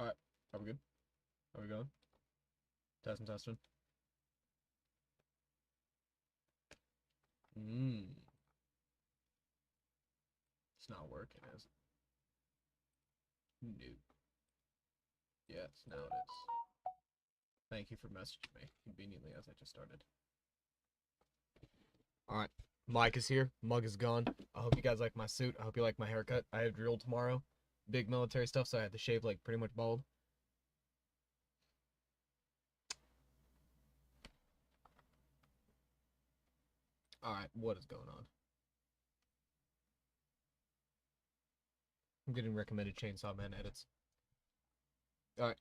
Alright, are we good? Are we going? Testing. It's not working, is it? Nope. Yes, now it is. Thank you for messaging me, conveniently as I just started. Alright, Mike is here, Mug is gone. I hope you guys like my suit, I hope you like my haircut. I have drill tomorrow. Big military stuff, so I had to shave like pretty much bald. Alright, what is going on? I'm getting recommended Chainsaw Man edits. Alright.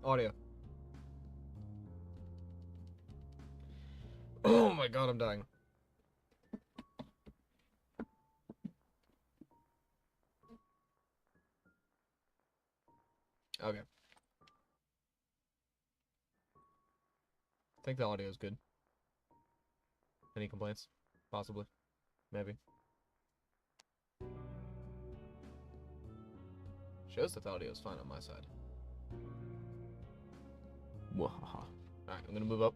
Audio. Oh my god, I'm dying. Okay. I think the audio is good. Any complaints? Possibly. Maybe. Shows that the audio is fine on my side. Wahaha. Alright, I'm gonna move up.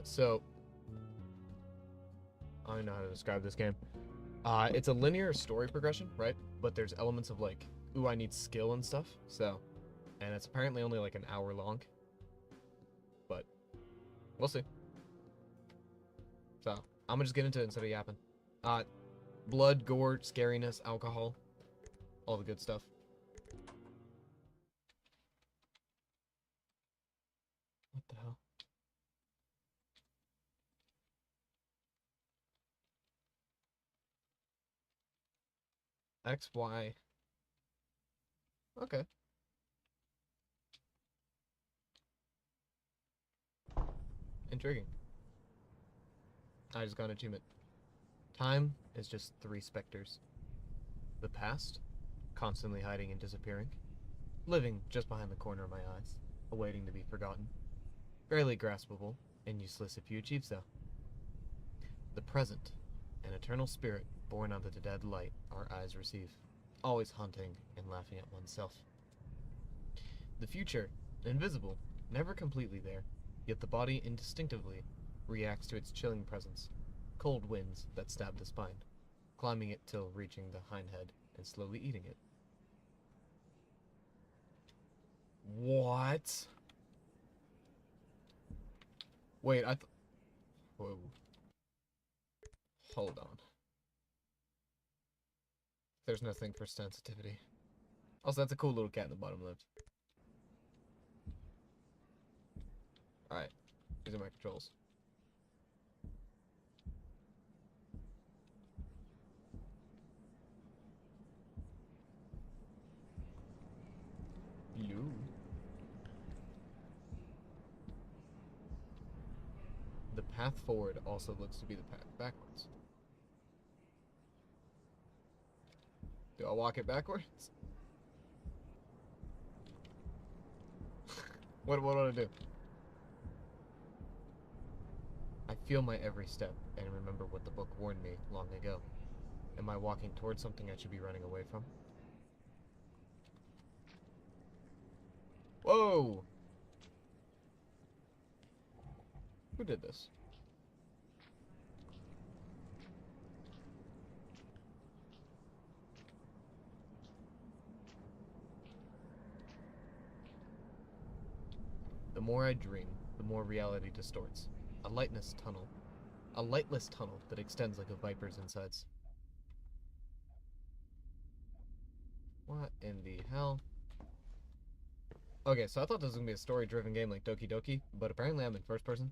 So I don't know how to describe this game. It's a linear story progression, right? But there's elements of like, ooh, I need skill and stuff. So, and it's apparently only like an hour long. But we'll see. So, I'm gonna just get into it instead of yapping. Blood, gore, scariness, alcohol, all the good stuff. What the hell? X, Y. Okay. Intriguing. I just got an achievement. Time is just 3 specters. The past, constantly hiding and disappearing. Living just behind the corner of my eyes, awaiting to be forgotten. Barely graspable, and useless if you achieve so. The present, an eternal spirit born out of the dead light our eyes receive, always hunting and laughing at oneself. The future, invisible, never completely there, yet the body instinctively reacts to its chilling presence. Cold winds that stab the spine, climbing it till reaching the hindhead and slowly eating it. What? Wait, whoa. Hold on. There's nothing for sensitivity. Also, that's a cool little cat in the bottom left. Alright, these are my controls. Blue. The path forward also looks to be the path backwards. Do I walk it backwards? What do I do? I feel my every step and remember what the book warned me long ago. Am I walking towards something I should be running away from? Whoa! Who did this? The more I dream, the more reality distorts. A lightless tunnel that extends like a viper's insides. What in the hell? Okay, so I thought this was gonna be a story-driven game like Doki Doki, but apparently I'm in first person.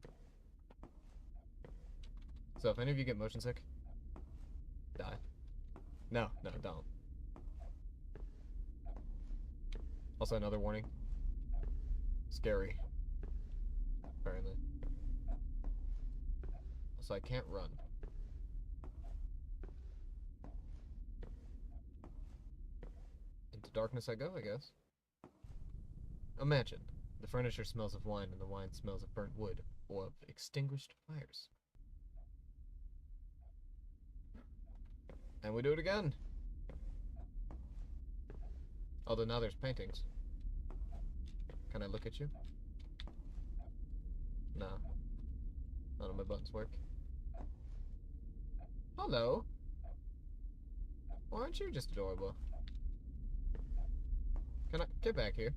So if any of you get motion sick, die. No, don't. Also, another warning. Scary. Apparently. So I can't run. Into darkness I go, I guess. A mansion. The furniture smells of wine and the wine smells of burnt wood or of extinguished fires. And we do it again. Although now there's paintings. Can I look at you? No. None of my buttons work. Hello. Why aren't you just adorable? Can I get back here?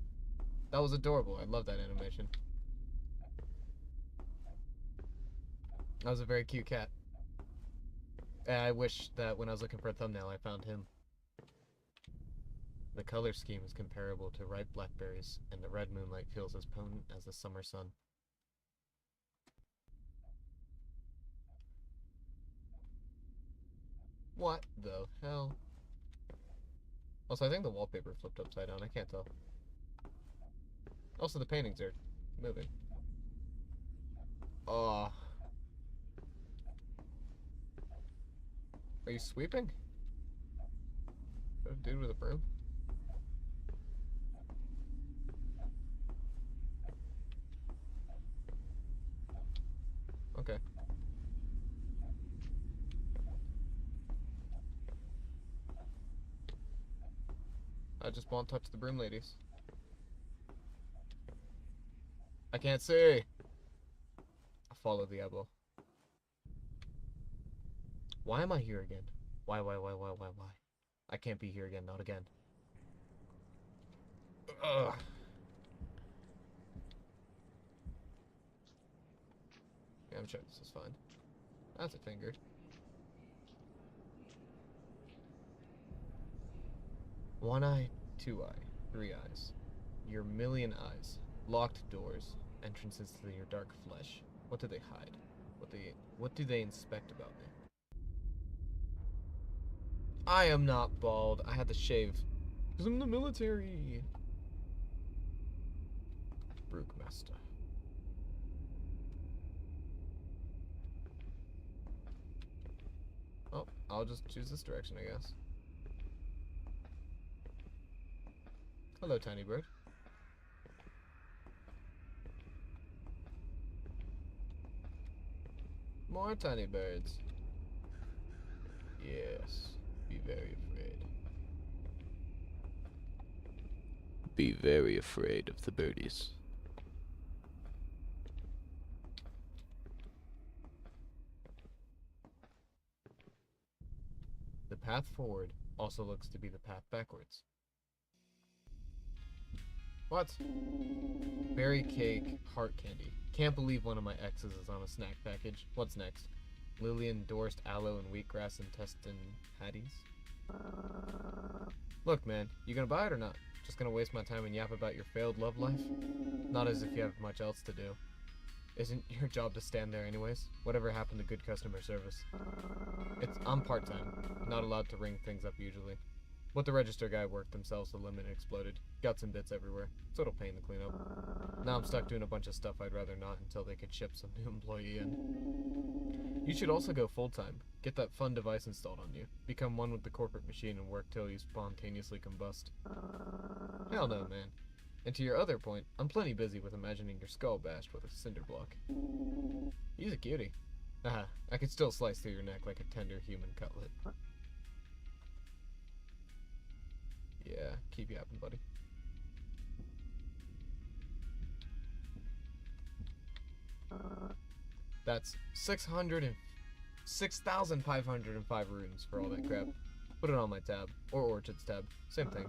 That was adorable. I love that animation. That was a very cute cat. And I wish that when I was looking for a thumbnail, I found him. The color scheme is comparable to ripe blackberries, and the red moonlight feels as potent as the summer sun. What the hell? Also, I think the wallpaper flipped upside down. I can't tell. Also, the paintings are moving. Oh. Are you sweeping? A dude with a broom? Okay. I just won't touch the broom ladies. I can't see. I'll follow the eyeball. Why am I here again? Why? I can't be here again, not again. Ugh. Yeah, I'm sure this is fine. That's a finger. One eye, two eye, three eyes. Your million eyes. Locked doors. Entrances to your dark flesh. What do they hide? What do they inspect about me? I am not bald. I had to shave. Because I'm in the military. Brewmaster. Oh, I'll just choose this direction, I guess. Hello, tiny bird. More tiny birds. Yes. Be very afraid. Be very afraid of the birdies. The path forward also looks to be the path backwards. What? Berry cake, heart candy. Can't believe one of my exes is on a snack package. What's next? Lillian endorsed aloe and wheatgrass intestine patties? Look, man, you gonna buy it or not? Just gonna waste my time and yap about your failed love life? Not as if you have much else to do. Isn't your job to stand there anyways? Whatever happened to good customer service? I'm part-time, not allowed to ring things up usually. What the register guy worked themselves, the limit exploded. Guts and bits everywhere. It's a little pain to clean up. Now I'm stuck doing a bunch of stuff I'd rather not until they could ship some new employee in. You should also go full-time. Get that fun device installed on you. Become one with the corporate machine and work till you spontaneously combust. Hell no, man. And to your other point, I'm plenty busy with imagining your skull bashed with a cinder block. He's a cutie. Haha, I could still slice through your neck like a tender human cutlet. Yeah, keep yapping, buddy. That's 6,505 runes for all that crap. Put it on my tab. Or Orchid's tab. Same thing.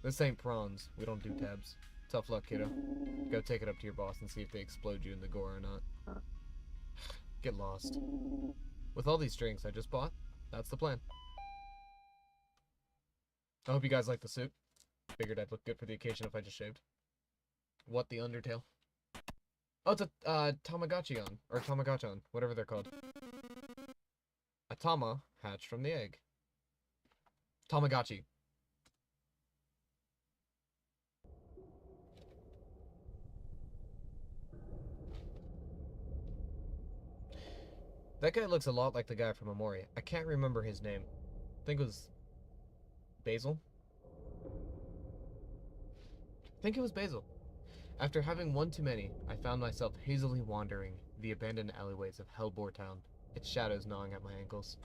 This ain't prawns. We don't do tabs. Tough luck, kiddo. Go take it up to your boss and see if they explode you in the gore or not. Get lost. With all these drinks I just bought, that's the plan. I hope you guys like the suit. Figured I'd look good for the occasion if I just shaved. What the Undertale? Oh, it's a Tamagotchi-on. Or Tamagotchi-on. Whatever they're called. A Tama hatched from the egg. Tamagotchi. That guy looks a lot like the guy from Amori. I can't remember his name. I think it was Basil? I think it was Basil. After having one too many, I found myself hazily wandering the abandoned alleyways of Hellbore Town, its shadows gnawing at my ankles.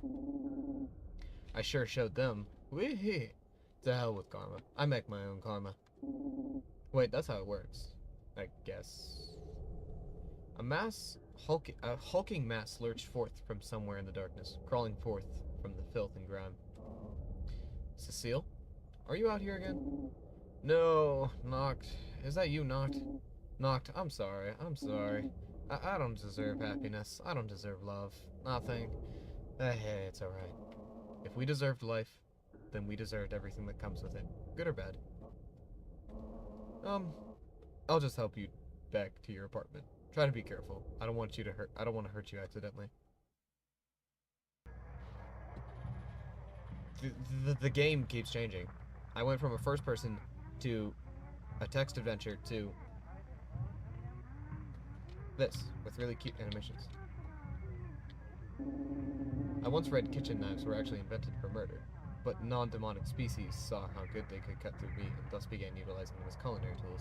I sure showed them, wee-hee, To hell with karma. I make my own karma. Wait, that's how it works. I guess. A hulking mass lurched forth from somewhere in the darkness, crawling forth from the filth and grime. Cecile? Are you out here again? No, Noct. Is that you, Noct? Noct, I'm sorry. I'm sorry. I don't deserve happiness. I don't deserve love. Nothing. Hey, it's alright. If we deserved life, then we deserved everything that comes with it. Good or bad. I'll just help you back to your apartment. Try to be careful. I don't want to hurt you accidentally. The game keeps changing. I went from a first person to a text adventure to this, with really cute animations. I once read kitchen knives were actually invented for murder, but non-demonic species saw how good they could cut through meat and thus began utilizing them as culinary tools.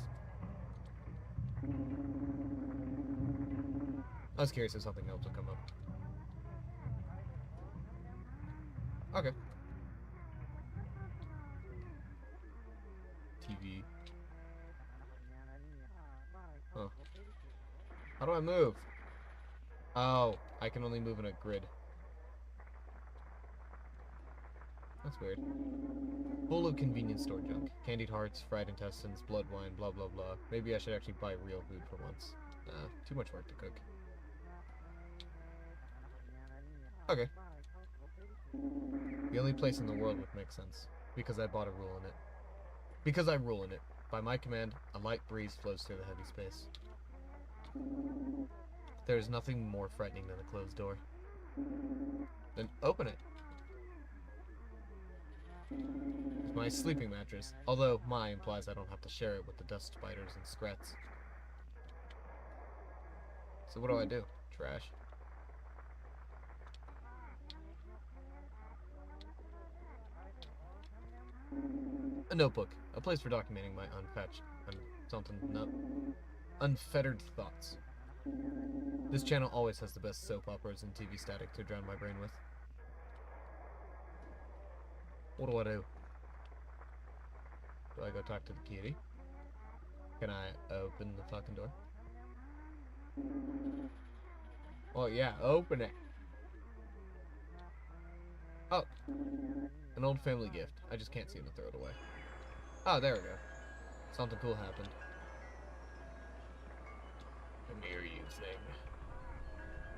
I was curious if something else would come up. Okay. TV. Huh. How do I move? Oh, I can only move in a grid. That's weird. Full of convenience store junk. Candied hearts, fried intestines, blood wine, blah blah blah. Maybe I should actually buy real food for once. Too much work to cook. Okay. The only place in the world would make sense. Because I bought a rule in it. Because I rule in it. By my command, a light breeze flows through the heavy space. There is nothing more frightening than a closed door. Then open it. It's my sleeping mattress, although my implies I don't have to share it with the dust spiders and scrats. So what do? Trash. A notebook, a place for documenting my unfettered thoughts. This channel always has the best soap operas and TV static to drown my brain with. What do? Do I go talk to the kitty? Can I open the fucking door? Oh yeah, open it. Oh, an old family gift. I just can't seem to throw it away. Oh, there we go. Something cool happened. A near you thing.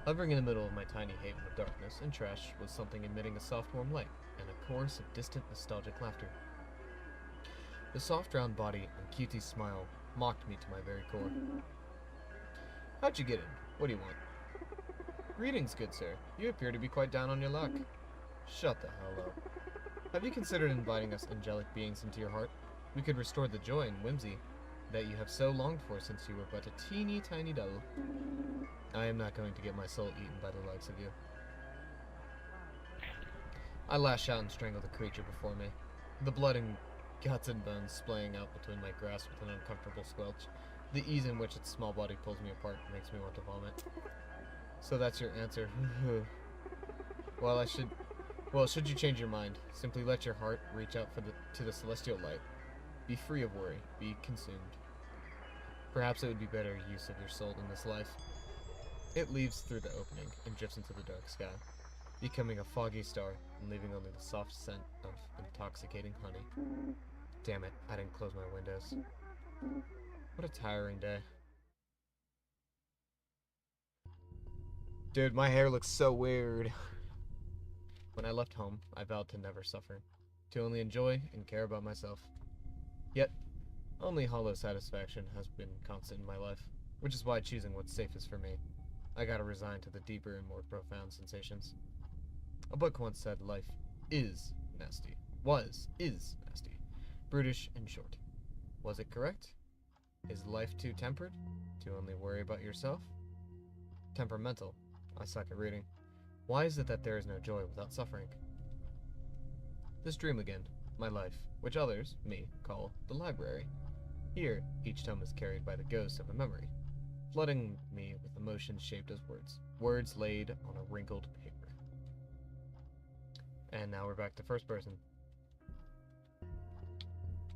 Hovering in the middle of my tiny haven of darkness and trash was something emitting a soft warm light and a chorus of distant nostalgic laughter. The soft round body and cutie smile mocked me to my very core. How'd you get in? What do you want? Greetings, good sir. You appear to be quite down on your luck. Shut the hell up. Have you considered inviting us angelic beings into your heart? We could restore the joy and whimsy that you have so longed for since you were but a teeny tiny devil. I am not going to get my soul eaten by the likes of you. I lash out and strangle the creature before me, the blood and guts and bones splaying out between my grasp with an uncomfortable squelch. The ease in which its small body pulls me apart makes me want to vomit. So that's your answer. Well, should you change your mind, simply let your heart reach out to the celestial light. Be free of worry. Be consumed. Perhaps it would be better use of your soul in this life. It leaves through the opening and drifts into the dark sky, becoming a foggy star and leaving only the soft scent of intoxicating honey. Damn it, I didn't close my windows. What a tiring day. Dude, my hair looks so weird. When I left home, I vowed to never suffer, to only enjoy and care about myself. Yet, only hollow satisfaction has been constant in my life, which is why choosing what's safest for me, I gotta resign to the deeper and more profound sensations. A book once said life is nasty. Is nasty. Brutish and short. Was it correct? Is life too tempered? To only worry about yourself? Temperamental. I suck at reading. Why is it that there is no joy without suffering? This dream again, my life, which others, me, call the library. Here, each tome is carried by the ghost of a memory, flooding me with emotions shaped as words, words laid on a wrinkled paper. And now we're back to first person.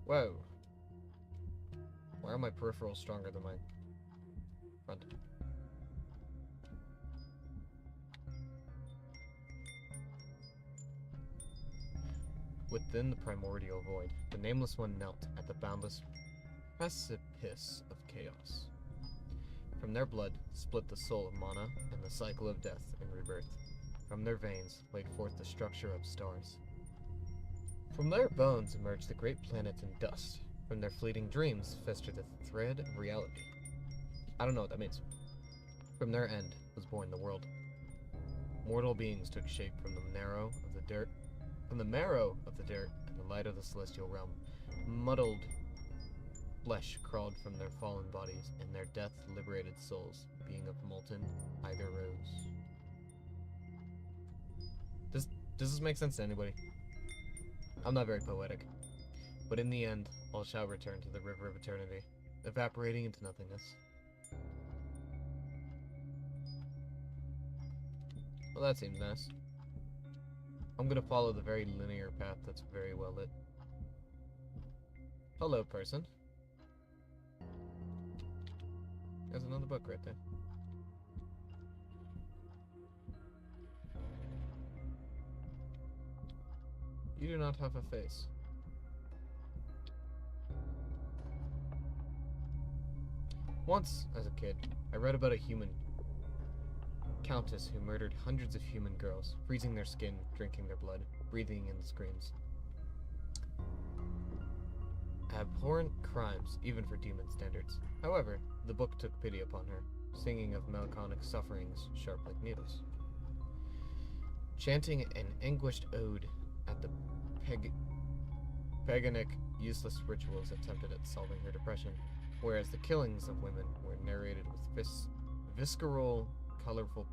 Whoa. Why are my peripherals stronger than my front? Within the primordial void, the Nameless One knelt at the boundless precipice of chaos. From their blood split the soul of Mana and the cycle of death and rebirth. From their veins laid forth the structure of stars. From their bones emerged the great planets in dust. From their fleeting dreams festered the thread of reality. I don't know what that means. From their end was born the world. Mortal beings took shape from the marrow of the dirt, and the light of the celestial realm. Muddled flesh crawled from their fallen bodies, and their death-liberated souls, being of molten either rose. Does this make sense to anybody? I'm not very poetic. But in the end, all shall return to the river of eternity, evaporating into nothingness. Well, that seems nice. I'm gonna follow the very linear path that's very well lit. Hello, person. There's another book right there. You do not have a face. Once, as a kid, I read about a human countess who murdered hundreds of human girls, freezing their skin, drinking their blood, breathing in the screams. Abhorrent crimes, even for demon standards. However, the book took pity upon her, singing of melancholic sufferings sharp like needles. Chanting an anguished ode at the paganic, useless rituals attempted at solving her depression, whereas the killings of women were narrated with visceral, colorful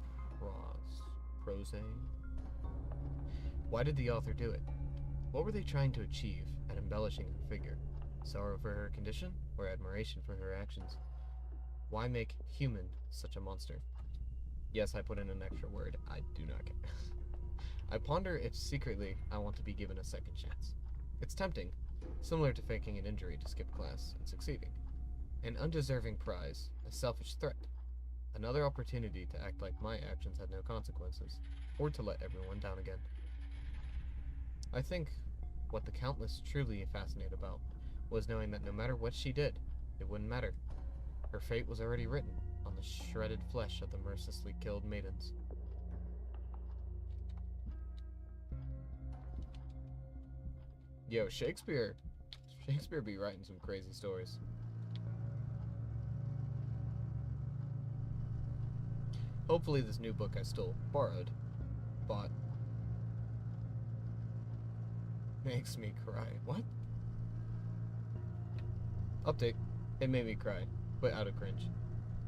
prose. Why did the author do it? What were they trying to achieve at embellishing her figure? Sorrow for her condition, or admiration for her actions? Why make human such a monster? Yes, I put in an extra word. I do not care. I ponder if secretly I want to be given a second chance. It's tempting, similar to faking an injury to skip class and succeeding. An undeserving prize, a selfish threat. Another opportunity to act like my actions had no consequences, or to let everyone down again. I think what the Countless truly fascinated about was knowing that no matter what she did, it wouldn't matter. Her fate was already written on the shredded flesh of the mercilessly killed maidens. Yo, Shakespeare be writing some crazy stories. Hopefully this new book I stole, borrowed, bought, makes me cry. What? Update. It made me cry, but out of cringe.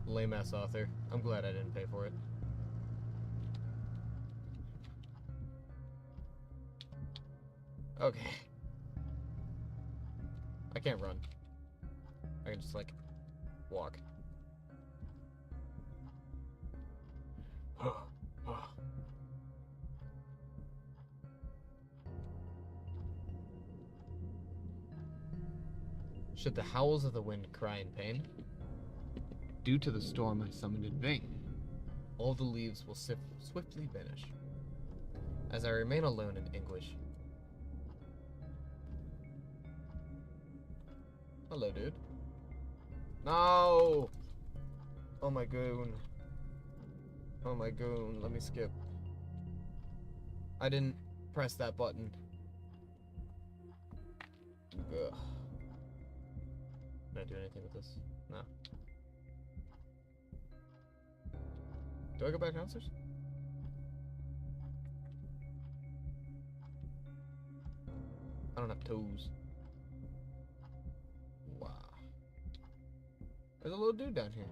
Lame-ass author. I'm glad I didn't pay for it. Okay. I can't run. I can just, like, walk. Should the howls of the wind cry in pain? Due to the storm I summoned in vain, all the leaves will swiftly vanish, as I remain alone in anguish. Hello, dude. No! Oh my goon. Oh my goon, let me skip. I didn't press that button. Ugh. Can I do anything with this? No. Do I go back downstairs? I don't have toes. Wow. There's a little dude down here.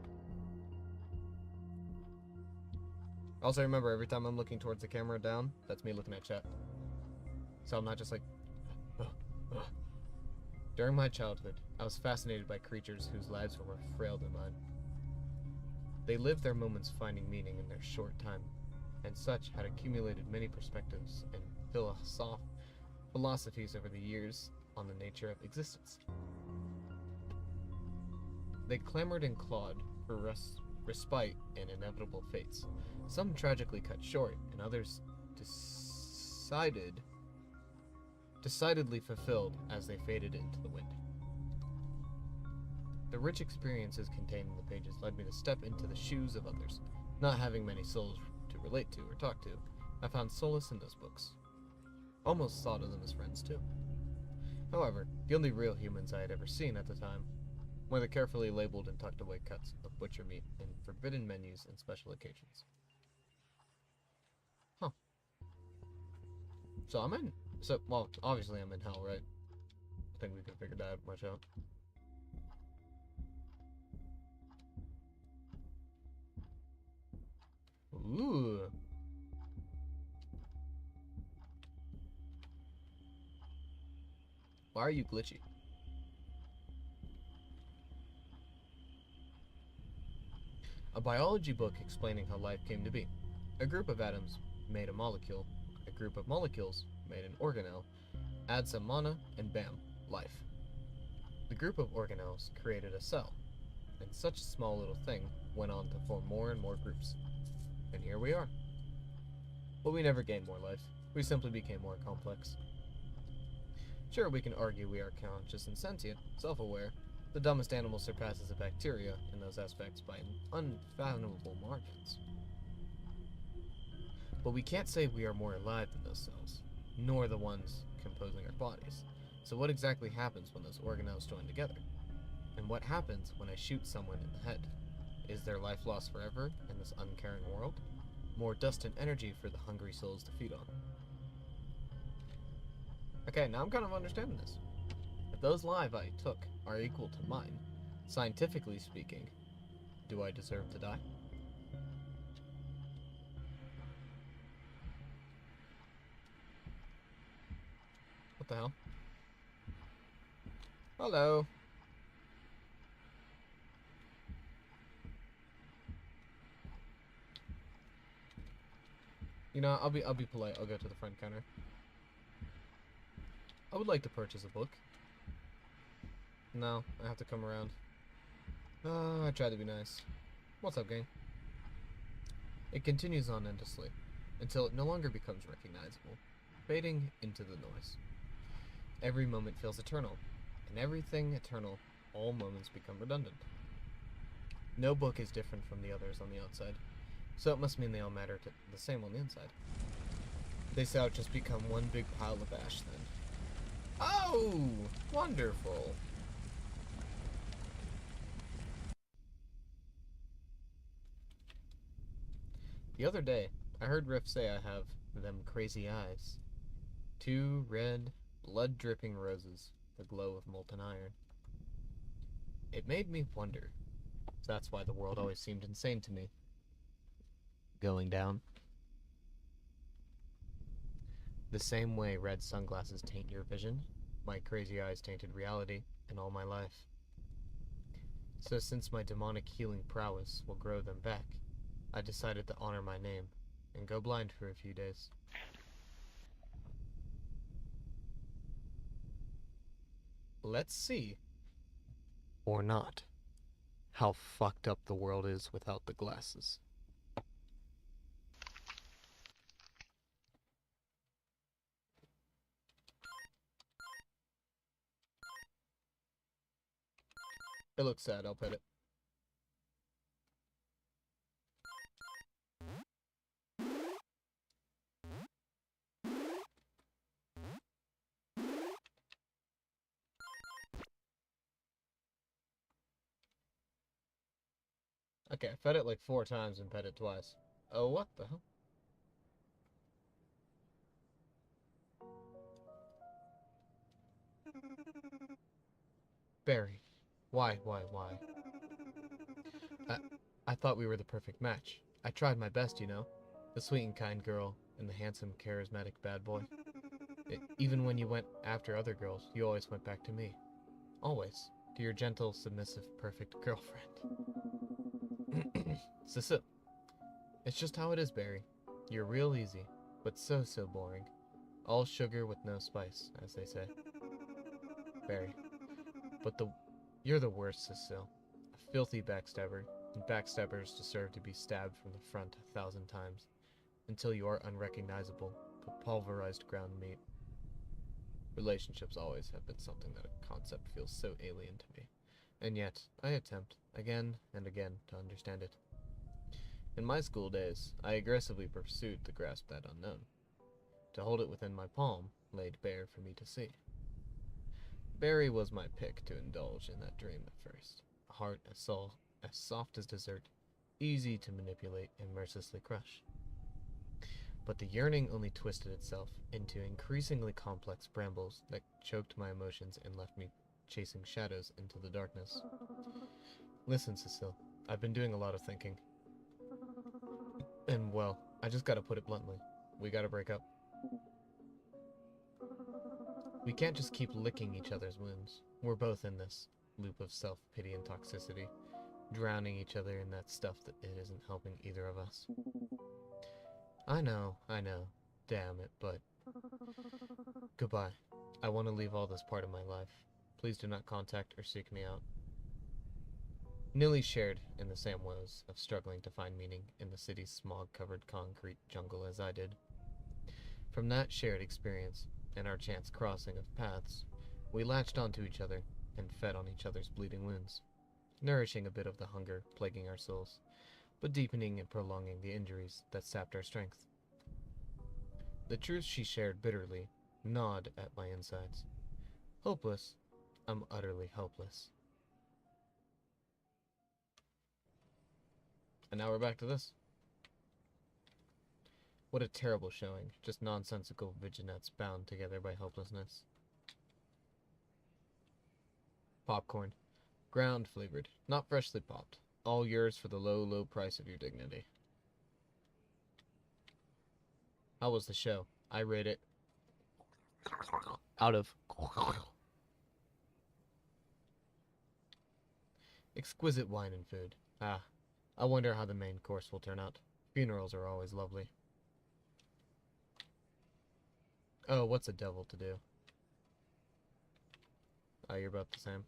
Also remember, every time I'm looking towards the camera down, that's me looking at chat. So I'm not just like... During my childhood, I was fascinated by creatures whose lives were more frail than mine. They lived their moments finding meaning in their short time, and such had accumulated many perspectives and philosophies over the years on the nature of existence. They clamored and clawed for respite in inevitable fates, some tragically cut short, and others decidedly fulfilled as they faded into the wind. The rich experiences contained in the pages led me to step into the shoes of others. Not having many souls to relate to or talk to, I found solace in those books. Almost thought of them as friends too. However, the only real humans I had ever seen at the time were the carefully labeled and tucked away cuts of butcher meat in forbidden menus and special occasions. Huh. Well, obviously I'm in hell, right? I think we can figure that much out. Ooh. Why are you glitchy? A biology book explaining how life came to be. A group of atoms made a molecule. A group of molecules made an organelle. Add some mana, and bam, life. The group of organelles created a cell, and such a small little thing went on to form more and more groups. And here we are. But we never gained more life. We simply became more complex. Sure, we can argue we are conscious and sentient, self-aware. The dumbest animal surpasses a bacteria in those aspects by unfathomable margins. But we can't say we are more alive than those cells, nor the ones composing our bodies. So what exactly happens when those organelles join together? And what happens when I shoot someone in the head? Is their life lost forever in this uncaring world? More dust and energy for the hungry souls to feed on. Okay, now I'm kind of understanding this. If those lives I took are equal to mine, scientifically speaking, do I deserve to die? What the hell? Hello. You know, I'll be polite. I'll go to the front counter. I would like to purchase a book. No, I have to come around. I tried to be nice. What's up, gang? It continues on endlessly, until it no longer becomes recognizable, fading into the noise. Every moment feels eternal, and everything eternal, all moments become redundant. No book is different from the others on the outside, so it must mean they all matter the same on the inside. They say I'll just become one big pile of ash then. Oh! Wonderful! The other day, I heard Riff say I have them crazy eyes. 2 red, blood-dripping roses, the glow of molten iron. It made me wonder. That's why the world always seemed insane to me. Going down. The same way red sunglasses taint your vision, my crazy eyes tainted reality and all my life. So since my demonic healing prowess will grow them back, I decided to honor my name and go blind for a few days. Let's see, or not, how fucked up the world is without the glasses. It looks sad, I'll pet it. Okay, I fed it like 4 times and pet it twice. Oh, what the hell? Barry. Why? I thought we were the perfect match. I tried my best, you know. The sweet and kind girl and the handsome, charismatic bad boy. Even when you went after other girls, you always went back to me. Always. To your gentle, submissive, perfect girlfriend. It's just how it is, Barry. You're real easy, but so boring. All sugar with no spice, as they say. Barry. But you're the worst, Cecile. A filthy backstabber, and backstabbers deserve to be stabbed from the front 1,000 times, until you are unrecognizable, but pulverized ground meat. Relationships always have been something that a concept feels so alien to me, and yet I attempt, again and again, to understand it. In my school days, I aggressively pursued to grasp that unknown, to hold it within my palm, laid bare for me to see. Barry was my pick to indulge in that dream at first, a heart as soft as dessert, easy to manipulate and mercilessly crush. But the yearning only twisted itself into increasingly complex brambles that choked my emotions and left me chasing shadows into the darkness. Listen, Cecile, I've been doing a lot of thinking. And, well, I just gotta put it bluntly. We gotta break up. We can't just keep licking each other's wounds. We're both in this loop of self-pity and toxicity, drowning each other in that stuff that it isn't helping either of us. I know, damn it, but... Goodbye. I want to leave all this part of my life. Please do not contact or seek me out. Nilly shared in the same woes of struggling to find meaning in the city's smog-covered concrete jungle as I did. From that shared experience, and our chance crossing of paths, we latched onto each other and fed on each other's bleeding wounds, nourishing a bit of the hunger plaguing our souls, but deepening and prolonging the injuries that sapped our strength. The truth she shared bitterly gnawed at my insides. Hopeless, I'm utterly hopeless. And now we're back to this. What a terrible showing, just nonsensical vignettes bound together by hopelessness. Popcorn. Ground flavored, not freshly popped. All yours for the low, low price of your dignity. How was the show? I rate it out of exquisite wine and food. I wonder how the main course will turn out. Funerals are always lovely. Oh, what's a devil to do? Oh, you're about the same.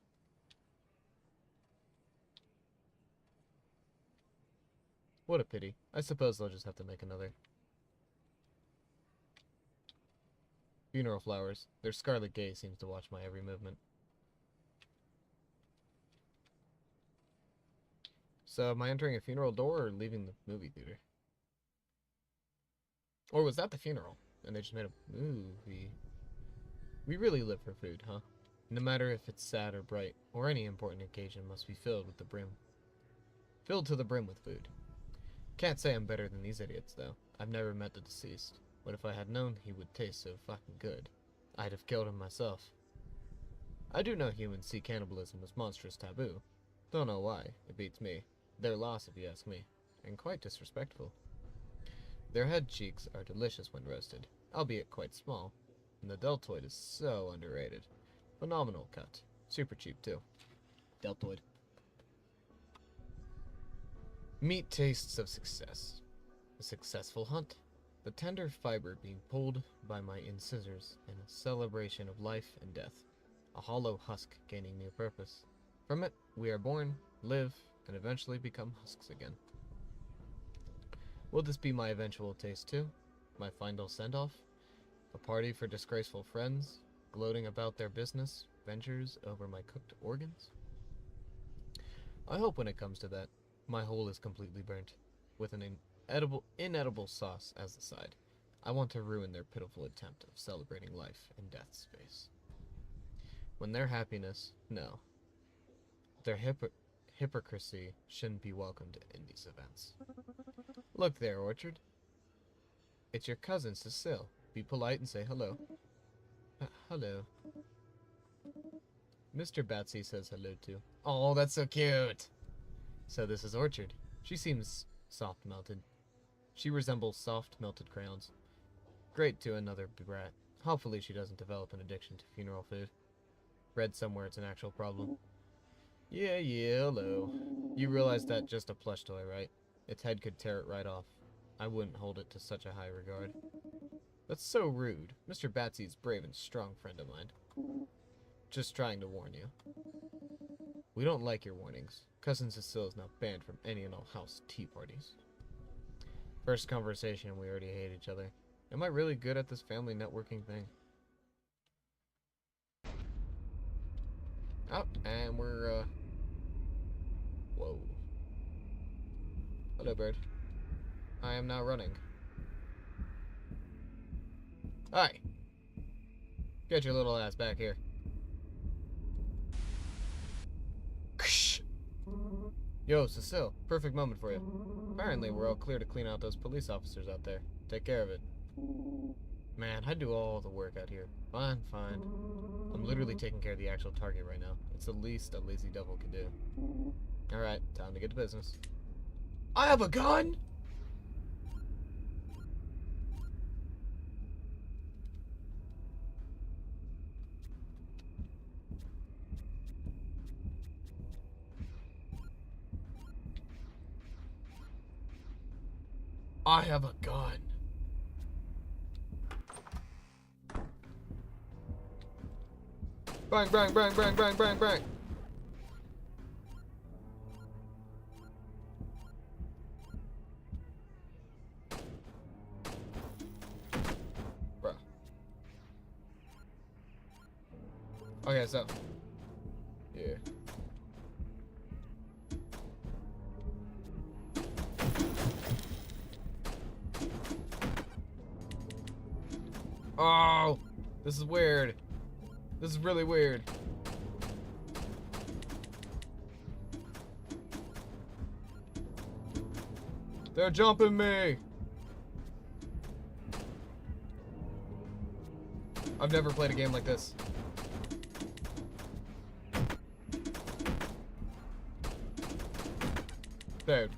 What a pity. I suppose they'll just have to make another. Funeral flowers. Their scarlet gaze seems to watch my every movement. So, am I entering a funeral door or leaving the movie theater? Or was that the funeral? And they just made a movie. We really live for food, huh? No matter if it's sad or bright, or any important occasion must be filled with the brim. Filled to the brim with food. Can't say I'm better than these idiots, though. I've never met the deceased. What if I had known he would taste so fucking good? I'd have killed him myself. I do know humans see cannibalism as monstrous taboo. Don't know why. It beats me. Their loss, if you ask me. And quite disrespectful. Their head cheeks are delicious when roasted, albeit quite small. And the deltoid is so underrated. Phenomenal cut. Super cheap, too. Deltoid. Meat tastes of success. A successful hunt. The tender fiber being pulled by my incisors in a celebration of life and death. A hollow husk gaining new purpose. From it, we are born, live, and eventually become husks again. Will this be my eventual taste too? My final send-off? A party for disgraceful friends, gloating about their business ventures over my cooked organs? I hope when it comes to that, my hole is completely burnt, with an inedible sauce as the side. I want to ruin their pitiful attempt of celebrating life and death's face. When their happiness, no. Their hypocrisy shouldn't be welcomed in these events. Look there, Orchard. It's your cousin, Cecile. Be polite and say hello. Hello. Mr. Batsy says hello too. Oh, that's so cute! So this is Orchard. She seems soft-melted. She resembles soft, melted crayons. Great to another brat. Hopefully she doesn't develop an addiction to funeral food. Read somewhere it's an actual problem. Yeah, hello. You realize that just a plush toy, right? Its head could tear it right off. I wouldn't hold it to such a high regard. That's so rude. Mr. Batsy's brave and strong friend of mine. Just trying to warn you. We don't like your warnings. Cousin Cecile is now banned from any and all house tea parties. First conversation, we already hate each other. Am I really good at this family networking thing? Oh, and we're, whoa. Hello, bird. I am now running. Hi! Get your little ass back here. Yo, Cecile, perfect moment for you. Apparently, we're all clear to clean out those police officers out there. Take care of it. Man, I do all the work out here. Fine, fine. I'm literally taking care of the actual target right now. It's the least a lazy devil can do. Alright, time to get to business. I have a gun?! I have a gun. Bang, bang, bang, bang, bang, bang, bang. Bruh. Okay, so. Yeah. Oh! This is weird. This is really weird. They're jumping me! I've never played a game like this. Dude.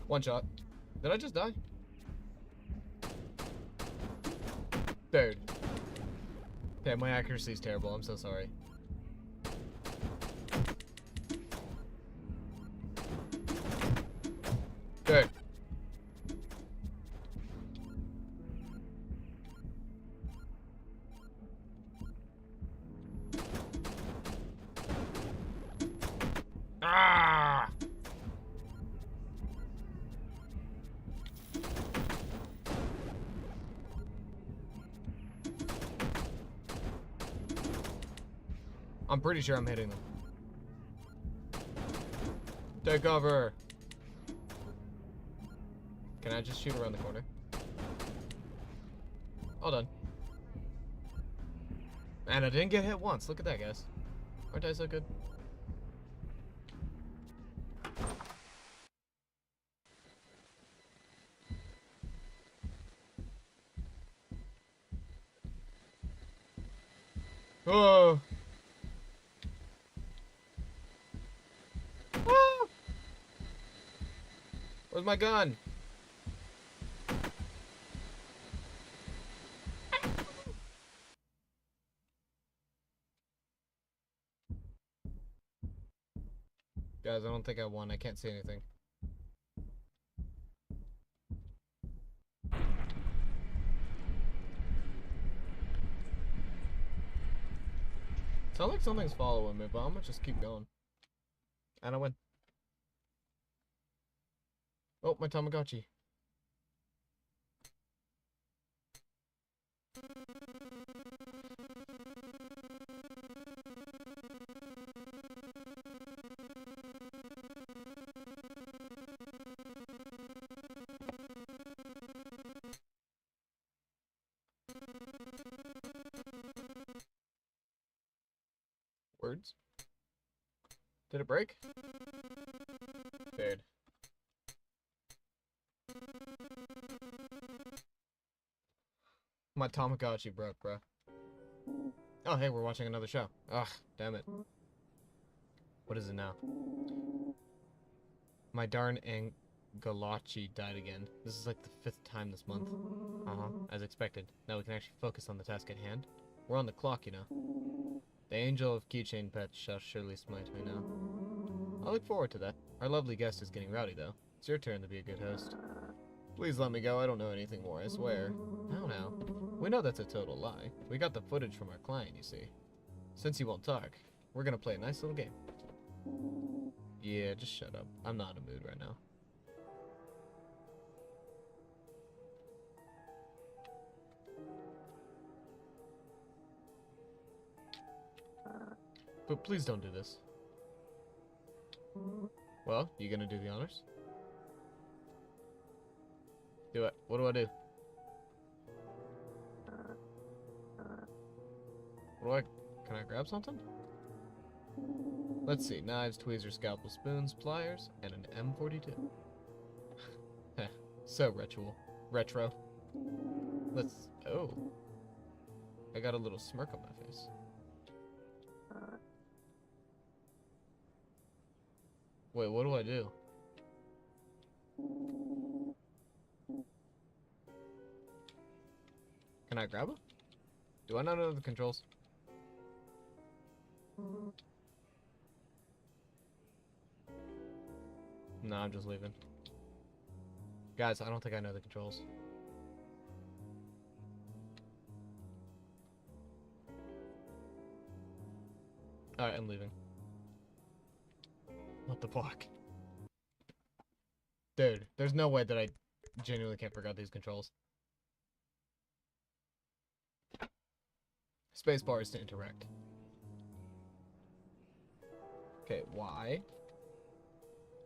One shot. Did I just die? Dude. Okay, my accuracy is terrible. I'm so sorry. Dude. Ah! I'm pretty sure I'm hitting them. Take cover. Can I just shoot around the corner? All done. And I didn't get hit once. Look at that, guys. Aren't I so good? Oh! Ah! Where's my gun? Guys, I don't think I won. I can't see anything. Sounds like something's following me, but I'm gonna just keep going. And I win. Oh, my Tamagotchi. Words? Did it break? Dude. My Tamagotchi broke, bro. Oh, hey, we're watching another show. Ugh, damn it. What is it now? My darn Angolachi died again. This is like the 5th time this month. As expected. Now we can actually focus on the task at hand. We're on the clock, you know. The angel of keychain pets shall surely smite me now. I look forward to that. Our lovely guest is getting rowdy, though. It's your turn to be a good host. Please let me go. I don't know anything more, I swear. Now. We know that's a total lie. We got the footage from our client, you see. Since you won't talk, we're gonna play a nice little game. Yeah, just shut up. I'm not in a mood right now. But please don't do this. Well, you gonna do the honors? Do it. What do I do? Can I grab something? Let's see. Knives, tweezers, scalpel, spoons, pliers, and an M42. Heh. So retro. Oh. I got a little smirk on my face. Wait, what do I do? Can I grab it? Do I not know the controls? No, I'm just leaving. Guys, I don't think I know the controls. Alright, I'm leaving. What the fuck? Dude, there's no way that I genuinely can't figure out these controls. Spacebar is to interact. Okay, Y.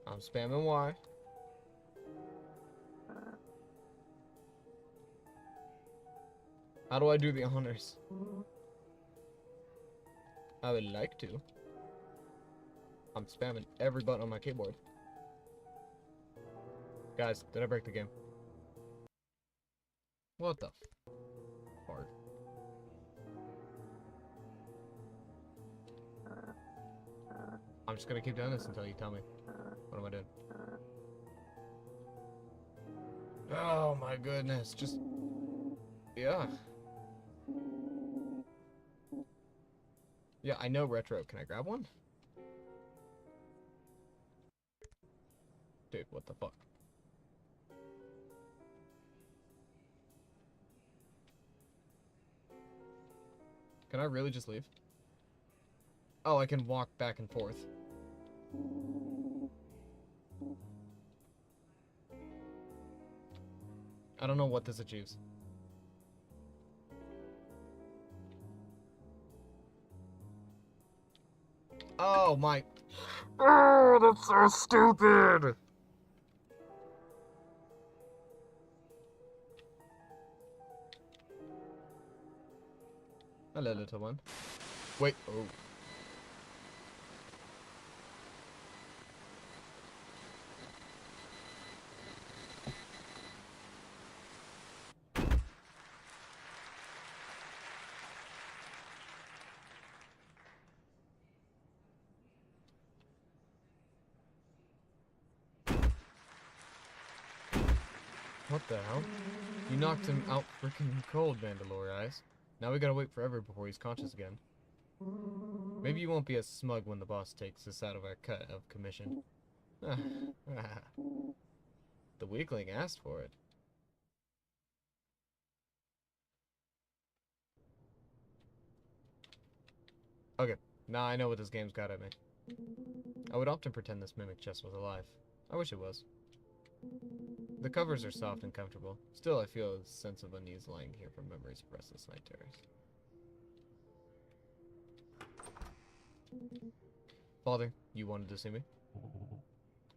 I'm spamming Y. How do I do the honors? I would like to. I'm spamming every button on my keyboard. Guys, did I break the game? What the fart? I'm just gonna keep doing this until you tell me. What am I doing? Oh my goodness, just... Yeah. Yeah, I know retro. Can I grab one? Dude, what the fuck? Can I really just leave? Oh, I can walk back and forth. I don't know what this achieves. Oh my... Oh, that's so stupid! Hello, little one. Wait, oh. What the hell? You knocked him out freaking cold, Mandalore Eyes. Now we gotta wait forever before he's conscious again. Maybe you won't be as smug when the boss takes us out of our cut of commission. The weakling asked for it. Okay, now I know what this game's got at me. I would often pretend this mimic chest was alive. I wish it was. The covers are soft and comfortable. Still, I feel a sense of unease lying here from memories of restless night terrors. Father, you wanted to see me?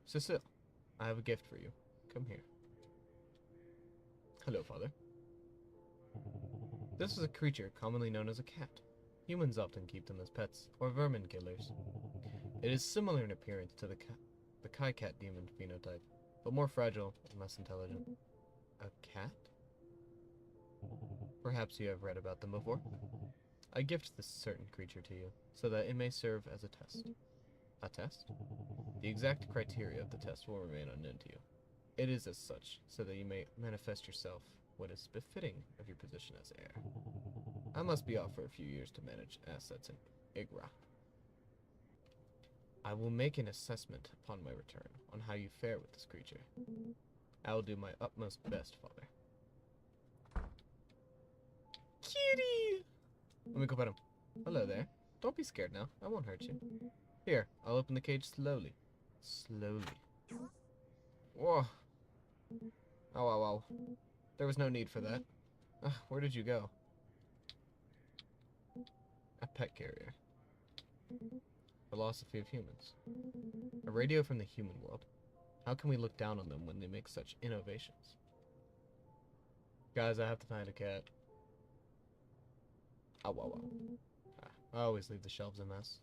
Cecile, I have a gift for you. Come here. Hello, Father. This is a creature commonly known as a cat. Humans often keep them as pets, or vermin killers. It is similar in appearance to the Kai cat demon phenotype, but more fragile and less intelligent. A cat? Perhaps you have read about them before. I gift this certain creature to you, so that it may serve as a test. A test? The exact criteria of the test will remain unknown to you. It is as such, so that you may manifest yourself what is befitting of your position as heir. I must be off for a few years to manage assets in Igra. I will make an assessment upon my return on how you fare with this creature. I will do my utmost best, Father. Kitty! Let me go pet him. Hello there. Don't be scared now. I won't hurt you. Here, I'll open the cage slowly. Slowly. Whoa. Oh, wow, wow. There was no need for that. Where did you go? A pet carrier. Philosophy of humans. A radio from the human world. How can we look down on them when they make such innovations? Guys, I have to find a cat. Oh, wow, wow. I always leave the shelves a mess.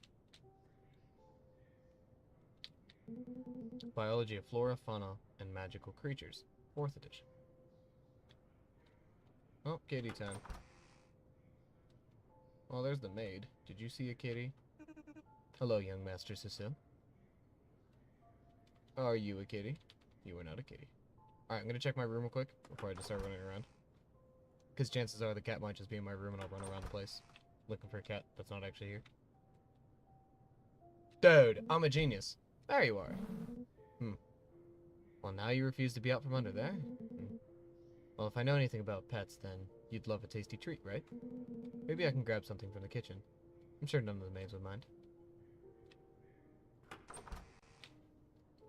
Biology of Flora, Fauna, and Magical Creatures. 4th edition. Oh, kitty time. Oh, there's the maid. Did you see a kitty? Hello, young Master Cecile. Are you a kitty? You are not a kitty. Alright, I'm gonna check my room real quick before I just start running around. Because chances are the cat might just be in my room and I'll run around the place looking for a cat that's not actually here. Dude, I'm a genius. There you are. Well, now you refuse to be out from under there? Well, if I know anything about pets, then you'd love a tasty treat, right? Maybe I can grab something from the kitchen. I'm sure none of the maids would mind.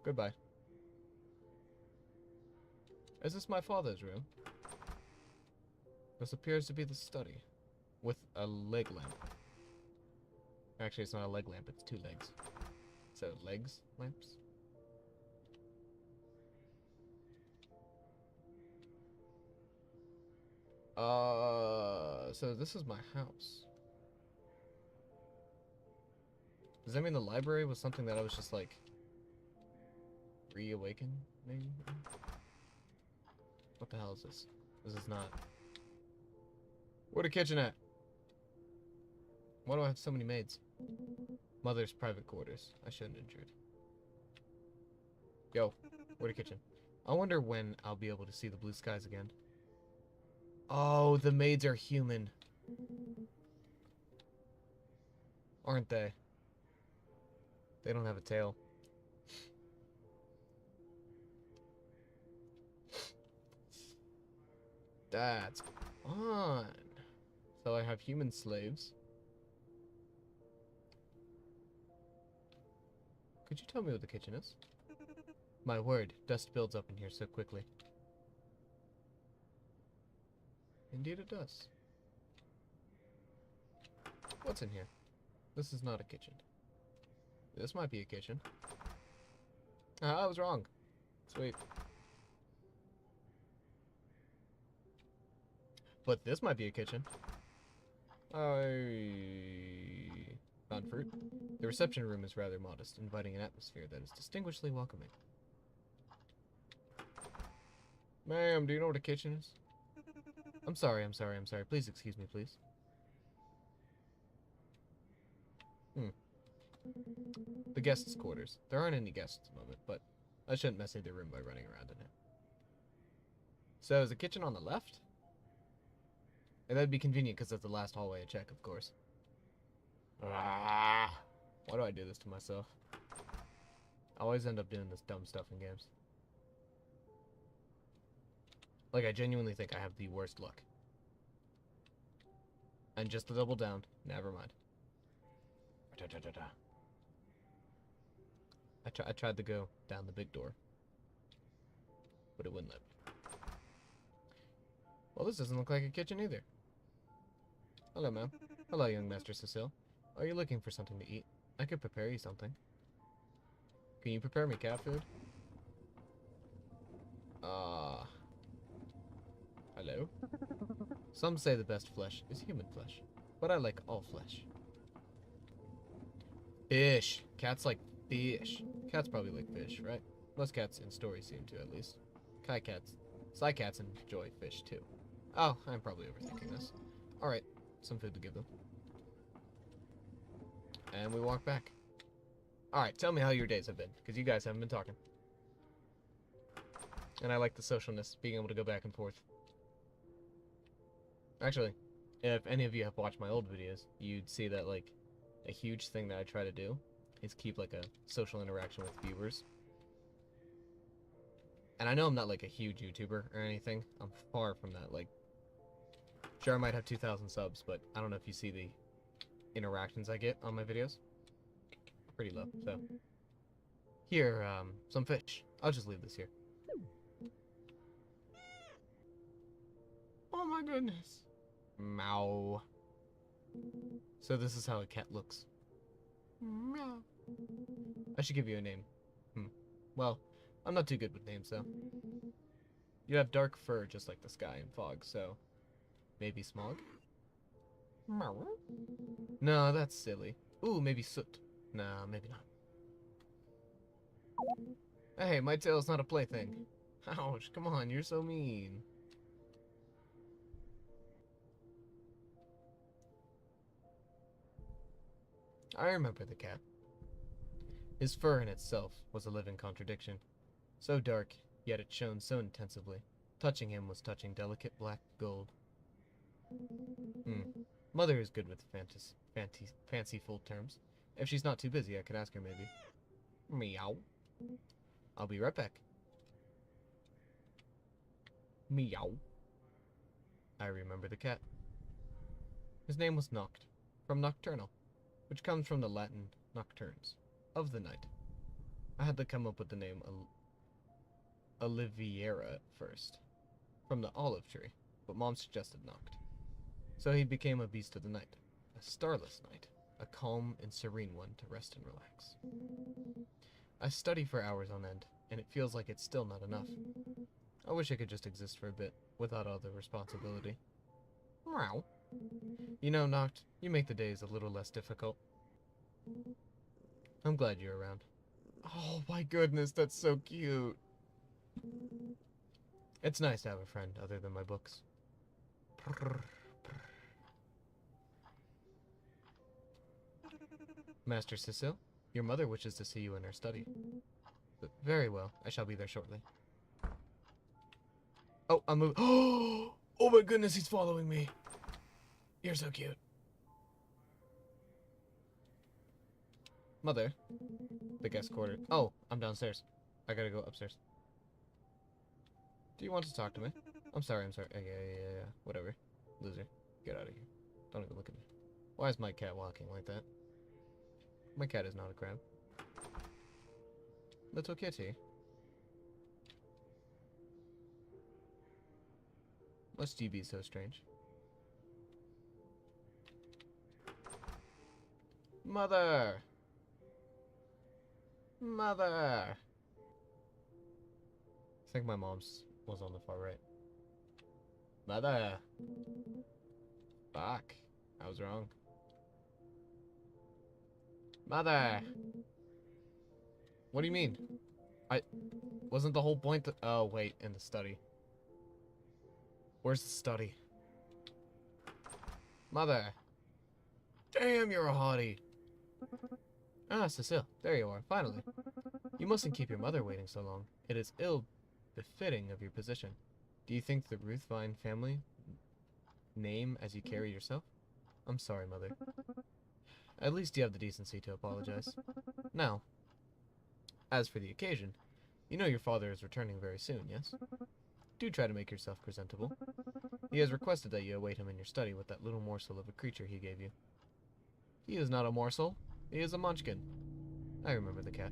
Goodbye. Is this my father's room? This appears to be the study. With a leg lamp. Actually, it's not a leg lamp, it's 2 legs. So, legs? Lamps? So this is my house. Does that mean the library was something that I was just like reawakened, maybe? What the hell is this? This is not. Where the kitchen at? Why do I have so many maids? Mother's private quarters. I shouldn't intrude. Yo, where the kitchen? I wonder when I'll be able to see the blue skies again. Oh, the maids are human. Aren't they? They don't have a tail. That's fun. So I have human slaves. Could you tell me what the kitchen is? My word, dust builds up in here so quickly. Indeed it does. What's in here? This is not a kitchen. This might be a kitchen. Ah, I was wrong. Sweet. But this might be a kitchen. I found fruit. The reception room is rather modest, inviting an atmosphere that is distinguishedly welcoming. Ma'am, do you know what a kitchen is? I'm sorry. Please excuse me, please. The guests' quarters. There aren't any guests at the moment, but I shouldn't mess with their room by running around in it. So, is the kitchen on the left? And that'd be convenient because that's the last hallway I check, of course. Why do I do this to myself? I always end up doing this dumb stuff in games. Like, I genuinely think I have the worst luck. And just to double down, never mind. I tried to go down the big door, but it wouldn't let me. Well, this doesn't look like a kitchen either. Hello, ma'am. Hello, young Master Cecile. Are you looking for something to eat? I could prepare you something. Can you prepare me cat food? Hello? Some say the best flesh is human flesh, but I like all flesh. Fish. Cats like fish. Cats probably like fish, right? Most cats in stories seem to, at least. Sly cats enjoy fish, too. Oh, I'm probably overthinking this. Alright, some food to give them. And we walk back. Alright, tell me how your days have been, because you guys haven't been talking. And I like the socialness, being able to go back and forth. Actually, if any of you have watched my old videos, you'd see that, like, a huge thing that I try to do is keep like a social interaction with viewers. And I know I'm not like a huge YouTuber or anything. I'm far from that. Like, sure, I might have 2,000 subs, but I don't know if you see the interactions I get on my videos. Pretty low. So here, some fish. I'll just leave this here. Oh my goodness. Meow. So this is how a cat looks. Meow. I should give you a name. Well, I'm not too good with names, though. You have dark fur just like the sky and fog, so maybe Smog? Meow. No, that's silly. Ooh, maybe Soot. Nah, maybe not. Hey, my tail's not a plaything. Ouch, come on, you're so mean. I remember the cat. His fur in itself was a living contradiction. So dark, yet it shone so intensively. Touching him was touching delicate black gold. Mother is good with fanciful terms. If she's not too busy, I could ask her maybe. Meow. I'll be right back. Meow. I remember the cat. His name was Noct, from nocturnal, which comes from the Latin nocturnes, of the night. I had to come up with the name Oliviera at first, from the olive tree, but Mom suggested Noct. So he became a beast of the night, a starless night, a calm and serene one to rest and relax. I study for hours on end, and it feels like it's still not enough. I wish I could just exist for a bit, without all the responsibility. Meow. You know, Noct, you make the days a little less difficult. I'm glad you're around. Oh my goodness, that's so cute. It's nice to have a friend other than my books. Master Cecil, your mother wishes to see you in her study. Very well, I shall be there shortly. Oh, I'm moving. Oh my goodness, he's following me. You're so cute. Mother, the guest quarters. Oh, I'm downstairs. I gotta go upstairs. Do you want to talk to me? I'm sorry. Yeah. Whatever. Loser. Get out of here. Don't even look at me. Why is my cat walking like that? My cat is not a crab. Little kitty. Must you be so strange? Mother! Mother! I think my mom's was on the far right. Mother! Fuck. I was wrong. Mother! What do you mean? Wasn't the whole point that— oh, wait, in the study. Where's the study? Mother! Damn, you're a hottie! Ah, Cecile, there you are, finally. You mustn't keep your mother waiting so long. It is ill-befitting of your position. Do you think the Ruthvine family name as you carry yourself? I'm sorry, Mother. At least you have the decency to apologize. Now, as for the occasion, you know your father is returning very soon, yes? Do try to make yourself presentable. He has requested that you await him in your study with that little morsel of a creature he gave you. He is not a morsel. He is a munchkin. I remember the cat.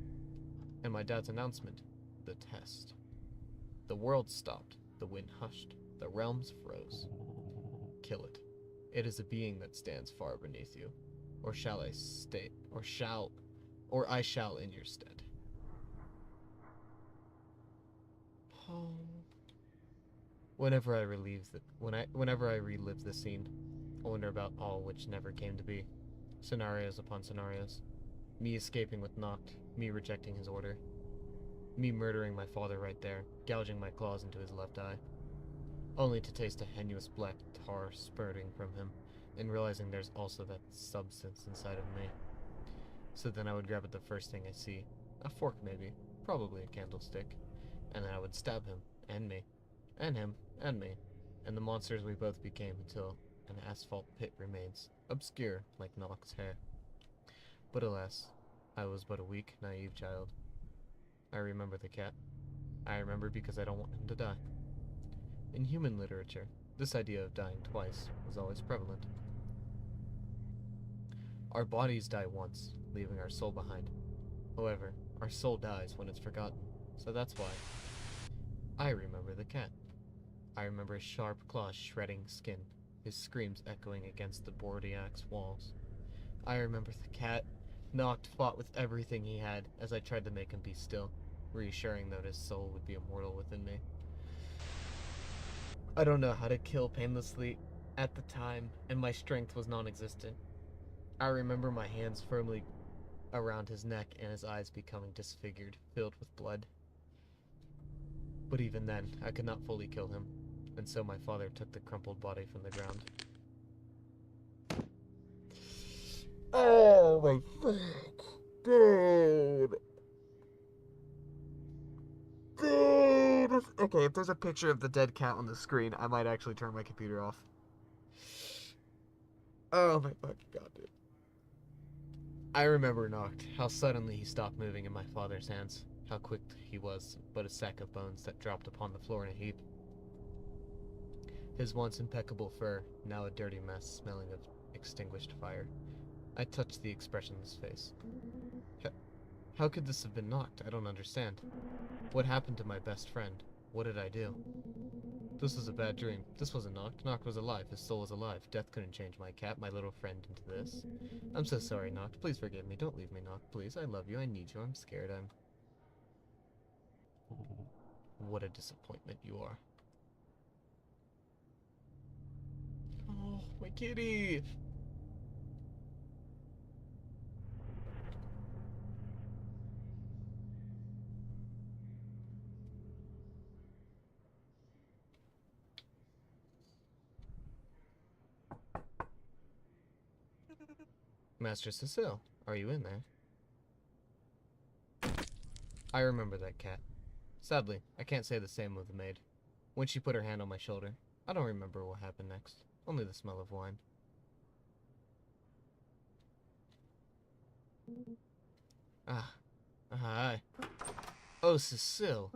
And my dad's announcement. The test. The world stopped. The wind hushed. The realms froze. Kill it. It is a being that stands far beneath you. Or shall I stay? Or I shall in your stead. Oh. Whenever I relive this scene, I wonder about all which never came to be. Scenarios upon scenarios. Me escaping with Noct, me rejecting his order, me murdering my father right there, gouging my claws into his left eye, only to taste a tenuous black tar spurting from him, and realizing there's also that substance inside of me. So then I would grab at the first thing I see, a fork maybe, probably a candlestick, and then I would stab him, and me, and him, and me, and the monsters we both became until an asphalt pit remains, obscure like Noct's hair. But alas, I was but a weak, naive child. I remember the cat. I remember because I don't want him to die. In human literature, this idea of dying twice was always prevalent. Our bodies die once, leaving our soul behind. However, our soul dies when it's forgotten, so that's why. I remember the cat. I remember his sharp claws shredding skin, his screams echoing against the Bordeaux walls. I remember the cat. Noct fought with everything he had as I tried to make him be still, reassuring that his soul would be immortal within me. I don't know how to kill painlessly at the time, and my strength was non-existent. I remember my hands firmly around his neck and his eyes becoming disfigured, filled with blood. But even then, I could not fully kill him, and so my father took the crumpled body from the ground. Oh my fuck, dude. Dude. Okay, if there's a picture of the dead cat on the screen, I might actually turn my computer off. Oh my fucking god, dude. I remember Noct, how suddenly he stopped moving in my father's hands, how quick he was, but a sack of bones that dropped upon the floor in a heap. His once impeccable fur, now a dirty mess smelling of extinguished fire. I touched the expressionless face. How could this have been Noct? I don't understand. What happened to my best friend? What did I do? This was a bad dream. This wasn't Noct. Noct was alive. His soul was alive. Death couldn't change my cat, my little friend, into this. I'm so sorry, Noct. Please forgive me. Don't leave me, Noct. Please. I love you. I need you. I'm scared. What a disappointment you are. Oh, my kitty! Master Cecile, are you in there? I remember that cat. Sadly, I can't say the same of the maid. When she put her hand on my shoulder, I don't remember what happened next. Only the smell of wine. Ah, hi. Oh, Cecile.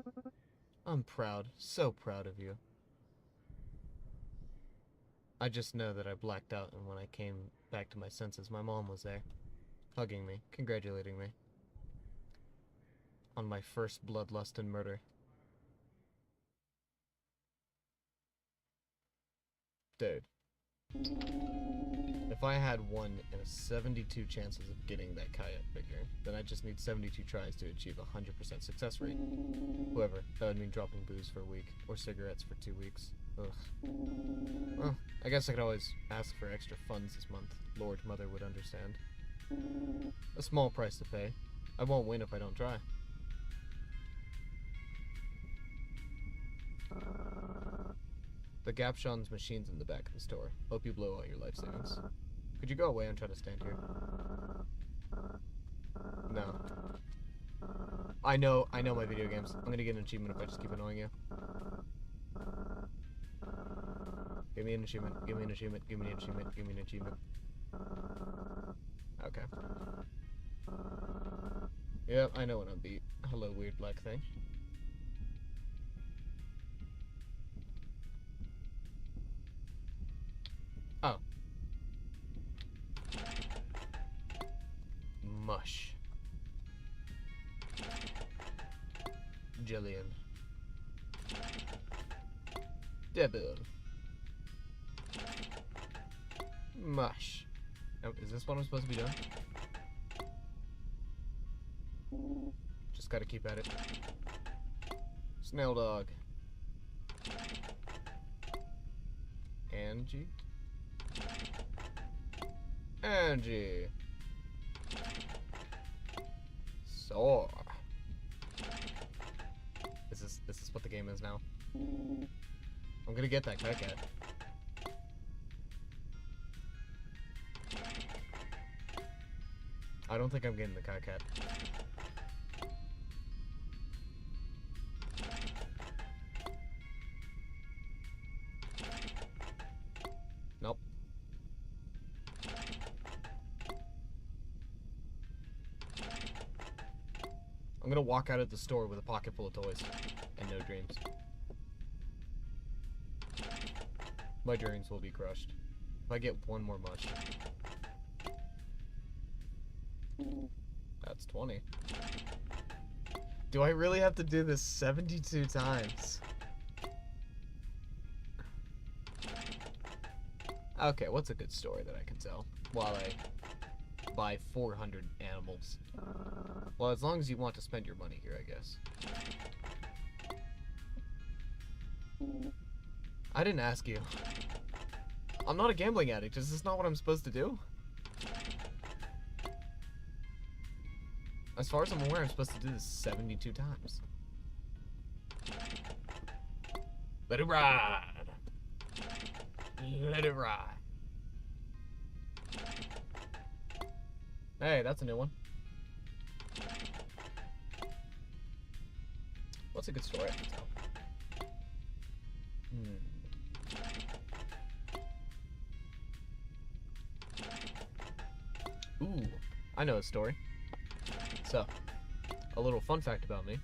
I'm proud, so proud of you. I just know that I blacked out, and when I came back to my senses, my mom was there, hugging me, congratulating me on my first bloodlust and murder. Dude, if I had 1 in 72 chances of getting that kayak figure, then I just need 72 tries to achieve a 100% success rate. However, that would mean dropping booze for a week, or cigarettes for 2 weeks. Ugh. Well, I guess I could always ask for extra funds this month. Lord Mother would understand. A small price to pay. I won't win if I don't try. The Gapshon's machine's in the back of the store. Hope you blow all your life savings. Could you go away and try to stand here? No. I know my video games. I'm gonna get an achievement if I just keep annoying you. Give me an achievement, give me an achievement, give me an achievement, give me an achievement. Okay. Yep, I know when I'm beat. Hello, weird black thing. Oh. Mush. Jillian. Devil. Mush. Oh, is this what I'm supposed to be doing? Just gotta keep at it. Snail dog. Angie. Angie. Sore. This is what the game is now. I'm gonna get that cat. I don't think I'm getting the cat. Nope. I'm gonna walk out of the store with a pocket full of toys and no dreams. My dreams will be crushed. If I get one more mush. That's 20. Do I really have to do this 72 times? Okay, what's a good story that I can tell while I buy 400 animals? Well, as long as you want to spend your money here, I guess. I didn't ask you. I'm not a gambling addict. Is this not what I'm supposed to do? As far as I'm aware, I'm supposed to do this 72 times. Let it ride. Let it ride. Hey, that's a new one. What's a good story I can tell? Ooh, I know a story. So, a little fun fact about me.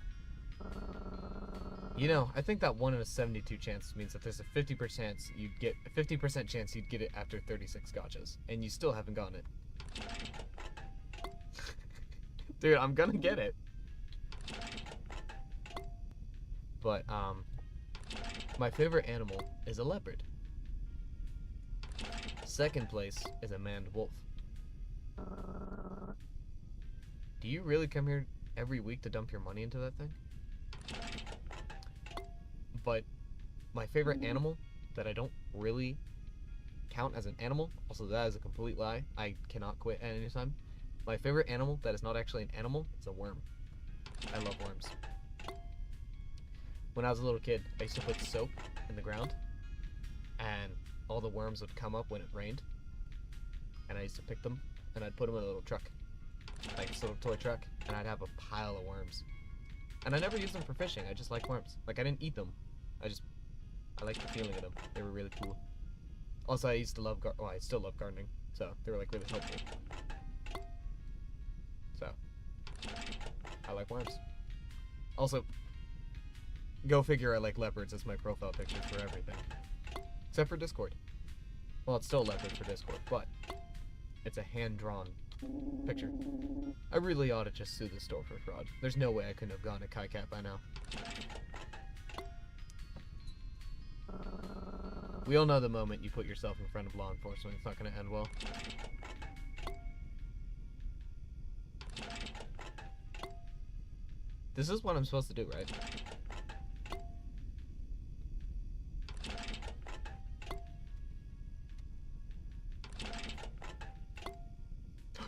You know, I think that 1 in a 72 chance means that there's a 50% chance you'd get it after 36 scotches, and you still haven't gotten it. Dude, I'm gonna get it. But, my favorite animal is a leopard. Second place is a maned wolf. Do you really come here every week to dump your money into that thing? But my favorite animal that I don't really count as an animal, also that is a complete lie, I cannot quit at any time. My favorite animal that is not actually an animal is a worm. I love worms. When I was a little kid, I used to put soap in the ground, and all the worms would come up when it rained, and I used to pick them, and I'd put them in a little truck, like this little toy truck, and I'd have a pile of worms. And I never used them for fishing, I just like worms. Like, I didn't eat them, I liked the feeling of them. They were really cool. Also, I used to love, I still love gardening, so they were, like, really helpful. So, I like worms. Also, go figure, I like leopards as my profile picture for everything. Except for Discord. Well, it's still a leopard for Discord, but it's a hand-drawn picture. I really ought to just sue the store for fraud. There's no way I couldn't have gotten a Kai Cat by now. We all know the moment you put yourself in front of law enforcement, it's not going to end well. This is what I'm supposed to do, right?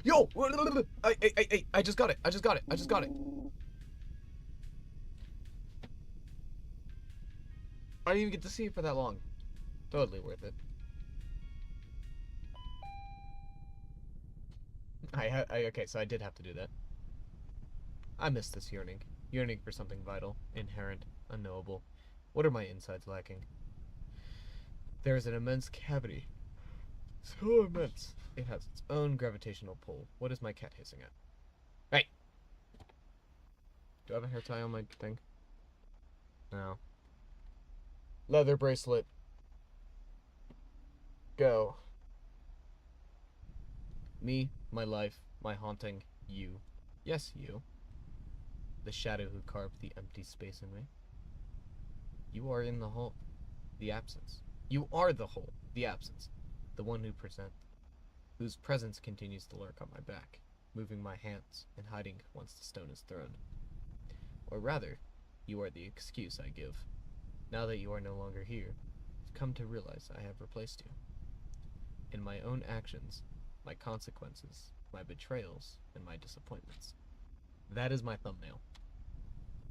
Yo! I just got it. I just got it. I didn't even get to see it for that long. Totally worth it. Okay, so I did have to do that. I miss this yearning. Yearning for something vital, inherent, unknowable. What are my insides lacking? There is an immense cavity. So immense. It has its own gravitational pull. What is my cat hissing at? Hey! Do I have a hair tie on my thing? No. Leather bracelet. Go. Me, my life, my haunting, you. Yes, you. The shadow who carved the empty space in me. You are in the whole. The absence. You are the whole. The absence. The one whose presence continues to lurk on my back, moving my hands and hiding once the stone is thrown. Or rather, you are the excuse I give. Now that you are no longer here, I've come to realize I have replaced you. In my own actions, my consequences, my betrayals, and my disappointments. That is my thumbnail.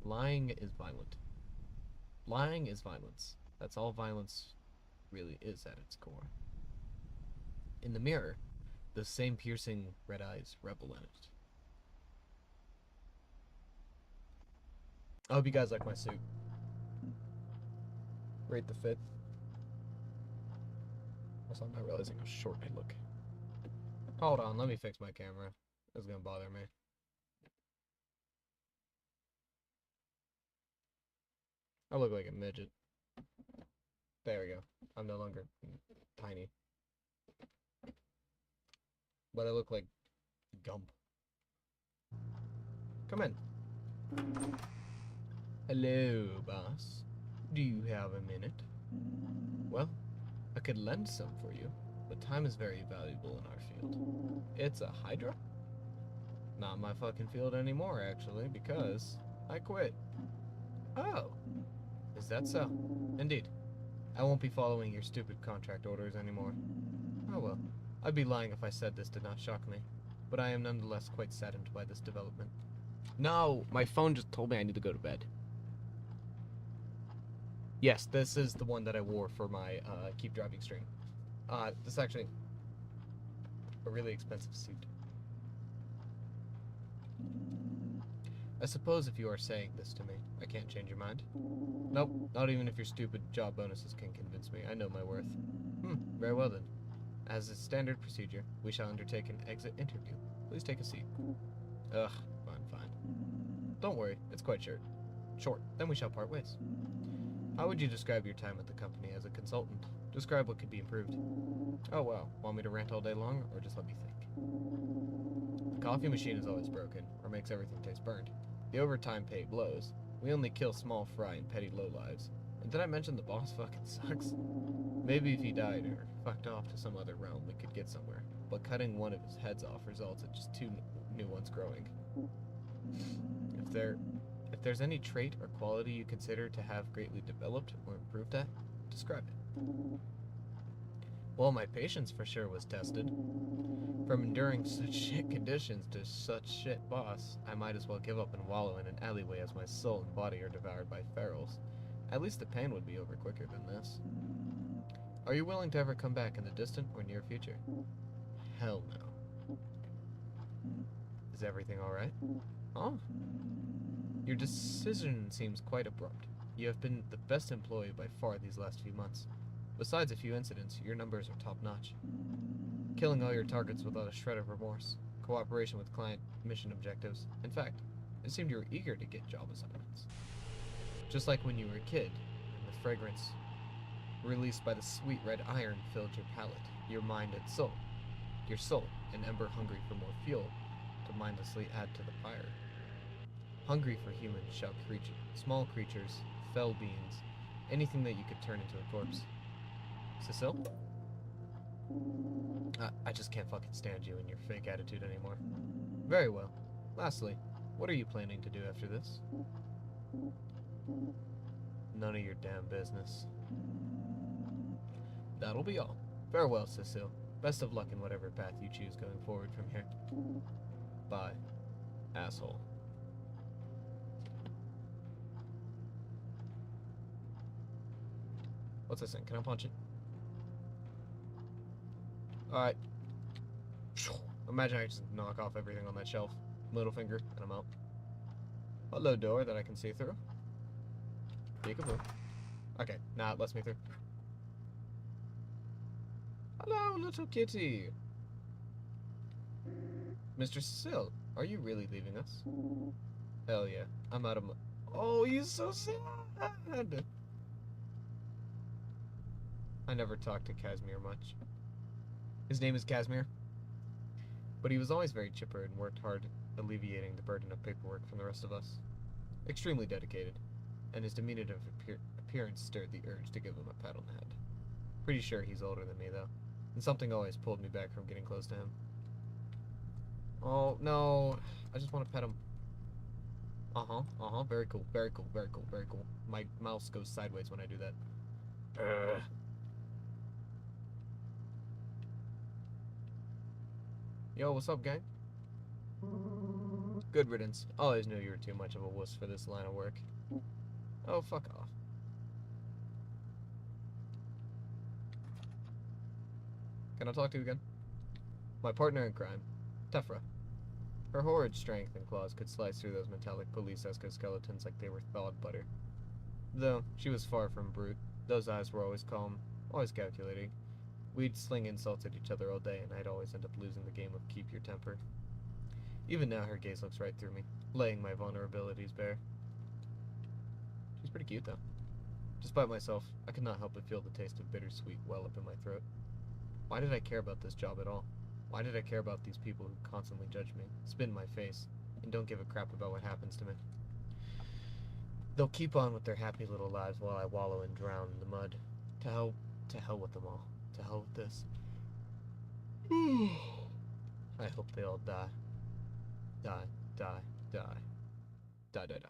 Lying is violent. Lying is violence. That's all violence really is at its core. In the mirror, the same piercing red eyes revel in it. I hope you guys like my suit. Rate the fit. Also, I'm not realizing how short I look. Hold on, let me fix my camera. It's gonna bother me. I look like a midget. There we go. I'm no longer tiny. But I look like Gump. Come in. Hello, boss. Do you have a minute? Well, I could lend some for you, but time is very valuable in our field. It's a Hydra? Not my fucking field anymore, actually, because I quit. Oh, is that so? Indeed. I won't be following your stupid contract orders anymore. Oh well, I'd be lying if I said this did not shock me, but I am nonetheless quite saddened by this development. No, my phone just told me I need to go to bed. Yes, this is the one that I wore for my keep driving stream. This is actually a really expensive suit. I suppose if you are saying this to me, I can't change your mind. Nope, not even if your stupid job bonuses can convince me. I know my worth. Very well then. As is standard procedure, we shall undertake an exit interview. Please take a seat. Ugh, fine. Don't worry, it's quite short. Then we shall part ways. How would you describe your time at the company as a consultant? Describe what could be improved. Oh wow, want me to rant all day long, or just let me think? The coffee machine is always broken, or makes everything taste burnt. The overtime pay blows. We only kill small fry and petty lowlives. And did I mention the boss fucking sucks? Maybe if he died or fucked off to some other realm, we could get somewhere. But cutting one of his heads off results in just two new ones growing. If there's any trait or quality you consider to have greatly developed or improved at, describe it. Well, my patience for sure was tested. From enduring such shit conditions to such shit boss, I might as well give up and wallow in an alleyway as my soul and body are devoured by ferals. At least the pain would be over quicker than this. Are you willing to ever come back in the distant or near future? Hell no. Is everything alright? Huh? Your decision seems quite abrupt. You have been the best employee by far these last few months. Besides a few incidents, your numbers are top-notch. Killing all your targets without a shred of remorse. Cooperation with client mission objectives. In fact, it seemed you were eager to get job assignments. Just like when you were a kid, and the fragrance released by the sweet red iron filled your palate, your mind and soul. Your soul, an ember hungry for more fuel, to mindlessly add to the fire. Hungry for humans, small creatures, fell beings, anything that you could turn into a corpse. Cecile? I just can't fucking stand you and your fake attitude anymore. Very well. Lastly, what are you planning to do after this? None of your damn business. That'll be all. Farewell, Cecile. Best of luck in whatever path you choose going forward from here. Bye, asshole. What's this thing? Can I punch it? Alright. Imagine I just knock off everything on that shelf. Little finger, and I'm out. Hello, door that I can see through. Peekaboo. Okay, now it lets me through. Hello, little kitty. Mr. Cecile, are you really leaving us? Hell yeah, I'm out of Oh, he's so sad. I never talked to Casimir much. His name is Casimir. But he was always very chipper and worked hard alleviating the burden of paperwork from the rest of us. Extremely dedicated, and his diminutive appearance stirred the urge to give him a pat on the head. Pretty sure he's older than me, though, and something always pulled me back from getting close to him. Oh, no. I just want to pet him. Very cool, very cool, very cool, very cool. My mouse goes sideways when I do that. Yo, what's up, gang? Good riddance. Always knew you were too much of a wuss for this line of work. Oh, fuck off. Can I talk to you again? My partner in crime, Tefra. Her horrid strength and claws could slice through those metallic police exoskeletons like they were thawed butter. Though she was far from brute, those eyes were always calm, always calculating. We'd sling insults at each other all day, and I'd always end up losing the game of keep your temper. Even now, her gaze looks right through me, laying my vulnerabilities bare. He's pretty cute, though. Despite myself, I could not help but feel the taste of bittersweet well up in my throat. Why did I care about this job at all? Why did I care about these people who constantly judge me, spit in my face, and don't give a crap about what happens to me? They'll keep on with their happy little lives while I wallow and drown in the mud. To hell with them all. To hell with this. I hope they all die. Die, die, die. Die, die, die.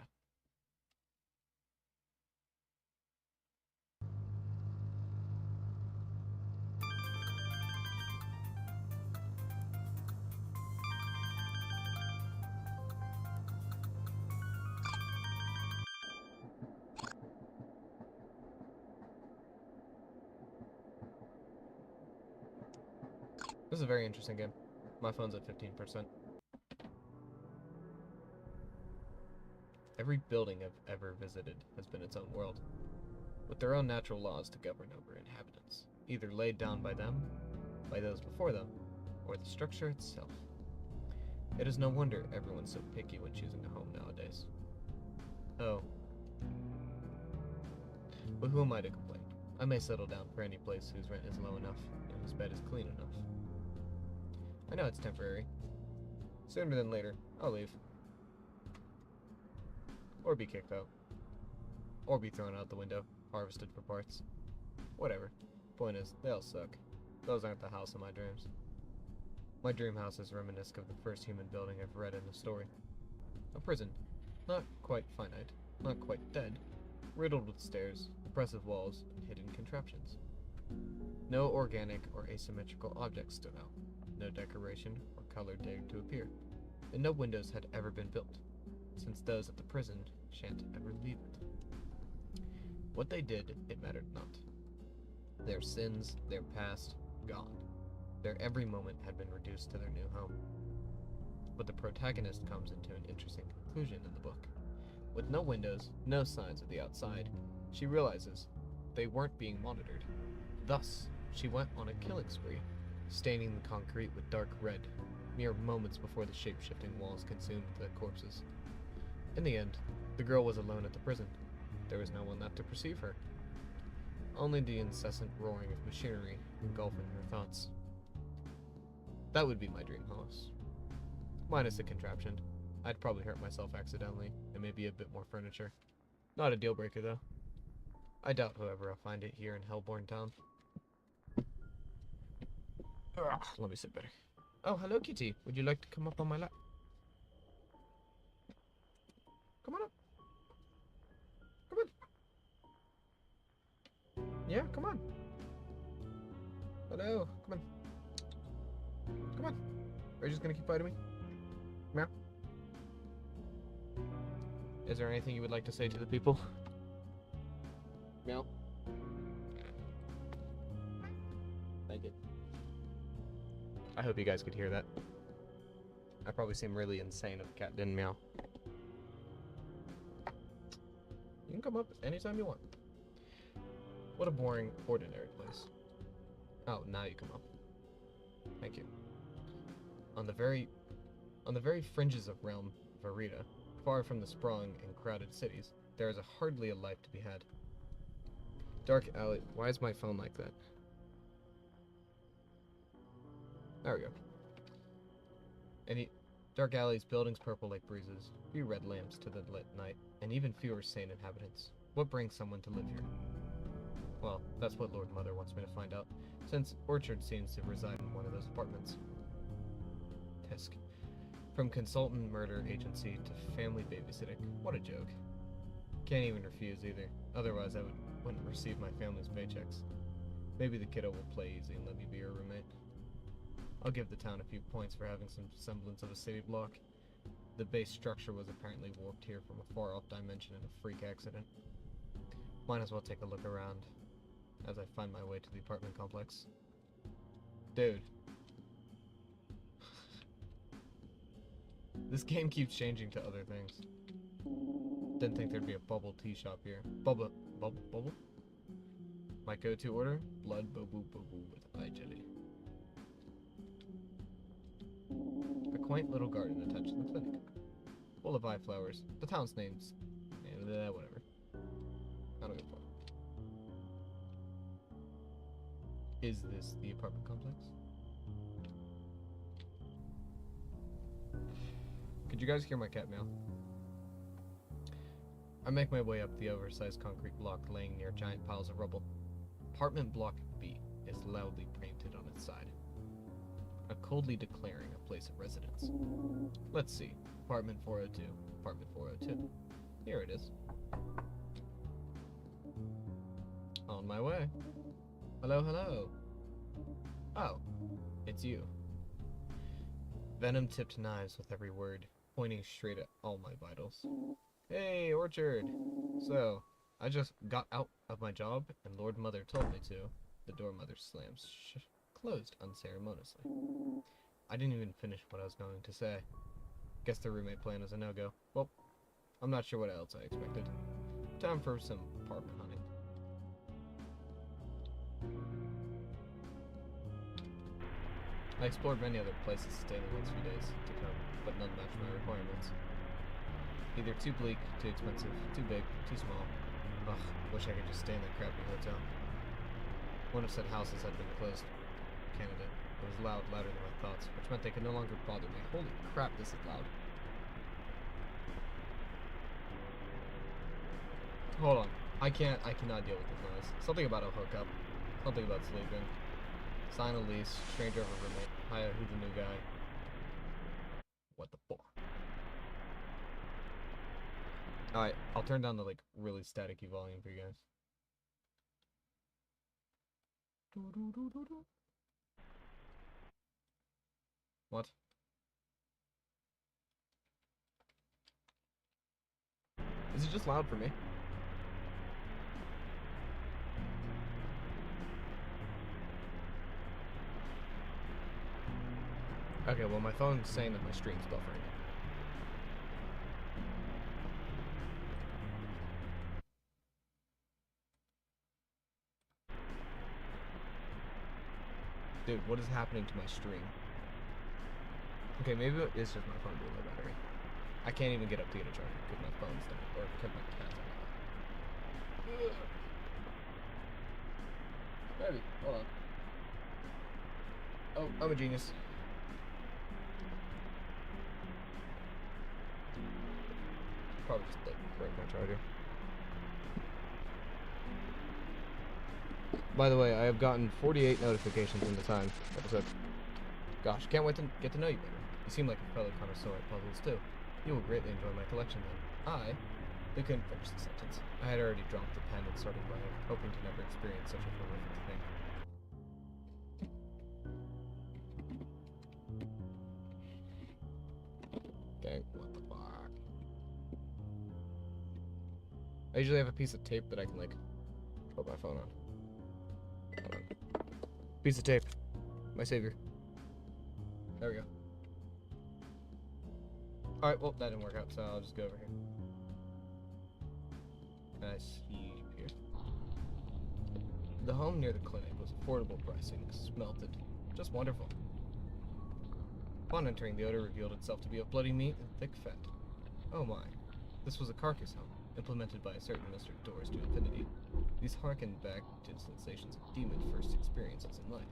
This is a very interesting game. My phone's at 15%. Every building I've ever visited has been its own world, with their own natural laws to govern over inhabitants, either laid down by them, by those before them, or the structure itself. It is no wonder everyone's so picky when choosing a home nowadays. Oh. But who am I to complain? I may settle down for any place whose rent is low enough, and whose bed is clean enough. I know it's temporary. Sooner than later, I'll leave. Or be kicked out. Or be thrown out the window, harvested for parts. Whatever. Point is, they all suck. Those aren't the house of my dreams. My dream house is reminiscent of the first human building I've read in a story. A prison. Not quite finite. Not quite dead. Riddled with stairs, oppressive walls, and hidden contraptions. No organic or asymmetrical objects stood out. No decoration or color dared to appear. And no windows had ever been built, since those at the prison shan't ever leave it. What they did, it mattered not. Their sins, their past, gone. Their every moment had been reduced to their new home. But the protagonist comes into an interesting conclusion in the book. With no windows, no signs of the outside, she realizes they weren't being monitored. Thus, she went on a killing spree, staining the concrete with dark red, mere moments before the shape-shifting walls consumed the corpses. In the end, the girl was alone at the prison. There was no one left to perceive her. Only the incessant roaring of machinery engulfing her thoughts. That would be my dream house. Minus the contraption. I'd probably hurt myself accidentally, and maybe a bit more furniture. Not a deal breaker, though. I doubt, however, I'll find it here in Hellborn Town. Ugh, let me sit better. Oh, hello, kitty. Would you like to come up on my lap? Come on up. Come on. Yeah, come on. Hello. Come on. Come on. Are you just gonna keep fighting me? Meow. Is there anything you would like to say to the people? Meow. Thank you. I hope you guys could hear that. I probably seem really insane if the cat didn't meow. You can come up anytime you want. What a boring, ordinary place. Oh, now you come up. Thank you. On the very fringes of realm Verita, far from the sprawling and crowded cities, there is hardly a life to be had. Dark alley. Why is my phone like that? There we go. Dark alleys, buildings purple like breezes, few red lamps to the lit night, and even fewer sane inhabitants. What brings someone to live here? Well, that's what Lord Mother wants me to find out, since Orchard seems to reside in one of those apartments. Tisk. From consultant murder agency to family babysitting. What a joke. Can't even refuse either, otherwise I wouldn't receive my family's paychecks. Maybe the kiddo will play easy and let me be her roommate. I'll give the town a few points for having some semblance of a city block. The base structure was apparently warped here from a far-off dimension in a freak accident. Might as well take a look around as I find my way to the apartment complex. Dude. This game keeps changing to other things. Didn't think there'd be a bubble tea shop here. Bubble? My go-to order? Blood bobu bobu with eye jelly. A quaint little garden attached to the clinic. Full of eye flowers. The town's name's... whatever. Is this the apartment complex? Could you guys hear my cat meow? I make my way up the oversized concrete block laying near giant piles of rubble. Apartment block B is loudly painted on its side, coldly declaring a place of residence. Let's see. Apartment 402. Apartment 402. Here it is. On my way. Hello, hello. Oh, it's you. Venom-tipped knives with every word, pointing straight at all my vitals. Hey, Orchard! So, I just got out of my job, and Lord Mother told me to. The door mother slams closed unceremoniously. I didn't even finish what I was going to say. Guess the roommate plan is a no-go. Well, I'm not sure what else I expected. Time for some apartment hunting. I explored many other places to stay in the next few days to come, but none matched my requirements. Either too bleak, too expensive, too big, too small. Ugh, wish I could just stay in that crappy hotel. One of said houses had been closed. Candidate. It was loud, louder than my thoughts, which meant they could no longer bother me. Holy crap, this is loud. Hold on. I cannot deal with this noise. Something about a hookup. Something about sleeping. Sign a lease. Stranger of a roommate. Hiya, who's the new guy? What the fuck? Alright, I'll turn down the, like, really staticky volume for you guys. What? Is it just loud for me? Okay, well my phone's saying that my stream's buffering. Dude, what is happening to my stream? Okay, maybe it's just my phone being low battery. I can't even get up to get a charger because my phone's down, or because my cat's down. Baby, hold on. Oh, I'm a genius. Probably just like break my charger. By the way, I have gotten 48 notifications in the time episode. Gosh, can't wait to get to know you better. You seem like a fellow connoisseur at puzzles too. You will greatly enjoy my collection then. They couldn't finish the sentence. I had already dropped the pen and started writing, hoping to never experience such a horrific thing. Okay, what the fuck? I usually have a piece of tape that I can, like, put my phone on. Hold on. Piece of tape. My savior. There we go. Alright, well, that didn't work out, so I'll just go over here. Can I see here? The home near the clinic was affordable pricing, smelted. Just wonderful. Upon entering, the odor revealed itself to be of bloody meat and thick fat. Oh my. This was a carcass home, implemented by a certain Mr. Doors to infinity. These harkened back to the sensations of demon first experiences in life.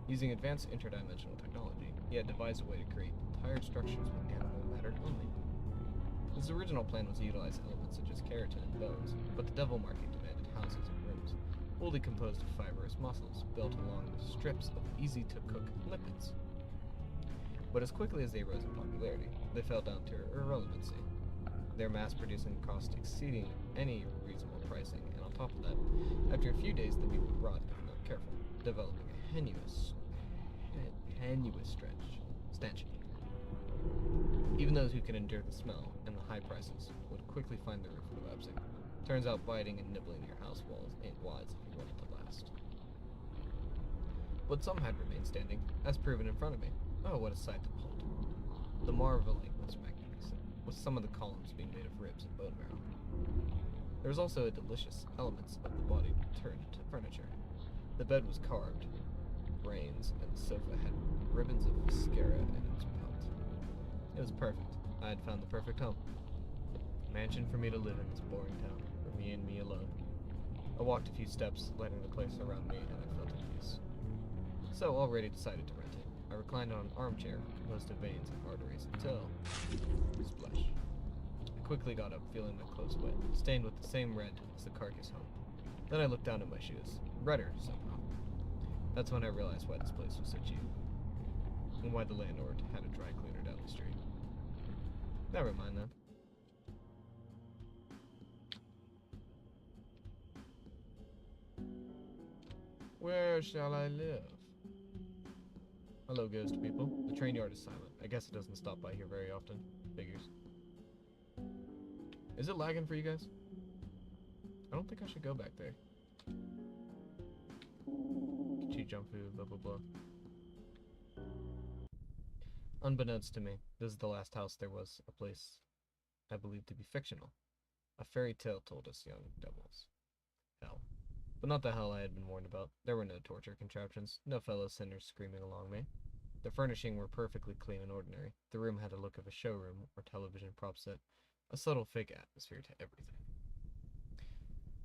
Using advanced interdimensional technology, he had devised a way to create entire structures with animal matter only. His original plan was to utilize elements such as keratin and bones, but the devil market demanded houses and rooms, fully composed of fibrous muscles, built along with strips of easy-to-cook lipids. But as quickly as they rose in popularity, they fell down to irrelevancy, their mass-producing cost exceeding any reasonable pricing, and on top of that, after a few days the meat would rot if not careful, developing a tenuous stench. Even those who can endure the smell and the high prices would quickly find the roof collapsing. Turns out biting and nibbling your house walls ain't wise if you want it to last. But some had remained standing, as proven in front of me. Oh, what a sight to behold. The marveling was magnificent, with some of the columns being made of ribs and bone marrow. There was also a delicious elements of the body turned into furniture. The bed was carved, brains, and the sofa had ribbons of mascara in its belt. It was perfect. I had found the perfect home. A mansion for me to live in this boring town, for me and me alone. I walked a few steps, letting the place around me, and I felt at So already decided to rent it. I reclined on an armchair composed of veins and arteries until... splash. I quickly got up, feeling my clothes wet, stained with the same red as the carcass home. Then I looked down at my shoes. Redder, somehow. That's when I realized why this place was so cheap. And why the landlord had a dry cleaner down the street. Never mind then. Where shall I live? Hello, ghost people. The train yard is silent. I guess it doesn't stop by here very often. Figures. Is it lagging for you guys? I don't think I should go back there. Jumpu, blah blah blah. Unbeknownst to me, this is the last house there was a place I believed to be fictional. A fairy tale told us young devils. Hell. But not the hell I had been warned about. There were no torture contraptions, no fellow sinners screaming along me. The furnishing were perfectly clean and ordinary. The room had a look of a showroom or television prop set, a subtle fake atmosphere to everything.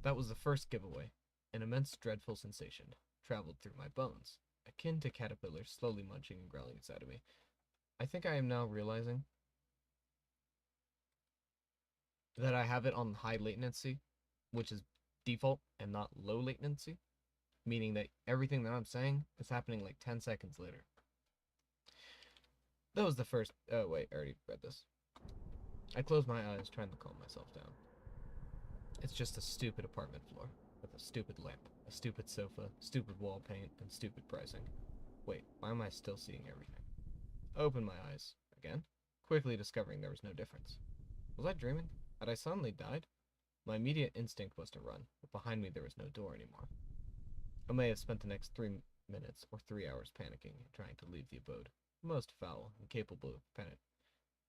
That was the first giveaway. An immense dreadful sensation traveled through my bones, akin to caterpillars slowly munching and growling inside of me. I think I am now realizing that I have it on high latency, which is default and not low latency, meaning that everything that I'm saying is happening like 10 seconds later. That was the first... Oh, wait, I already read this. I closed my eyes, trying to calm myself down. It's just a stupid apartment floor, with a stupid lamp, a stupid sofa, stupid wall paint, and stupid pricing. Wait, why am I still seeing everything? I opened my eyes, again, quickly discovering there was no difference. Was I dreaming? Had I suddenly died? My immediate instinct was to run, but behind me there was no door anymore. I may have spent the next 3 minutes or 3 hours panicking, trying to leave the abode, most foul and capable of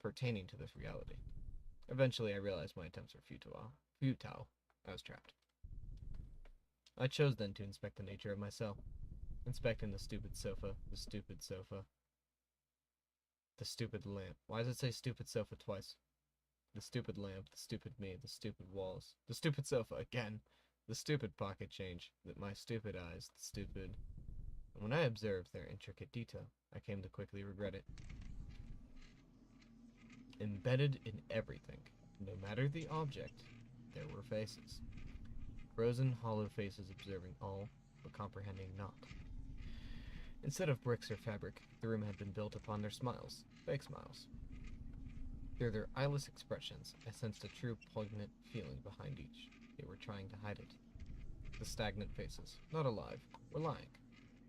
pertaining to this reality. Eventually I realized my attempts were futile. I was trapped. I chose then to inspect the nature of my cell, inspecting the stupid sofa, the stupid lamp. Why does it say stupid sofa twice? The stupid lamp, the stupid me, the stupid walls, the stupid sofa again, the stupid pocket change, my stupid eyes, the stupid... And when I observed their intricate detail, I came to quickly regret it. Embedded in everything, no matter the object, there were faces. Frozen, hollow faces observing all, but comprehending not. Instead of bricks or fabric, the room had been built upon their smiles, fake smiles. Through their eyeless expressions, I sensed a true poignant feeling behind each. They were trying to hide it. The stagnant faces, not alive, were lying.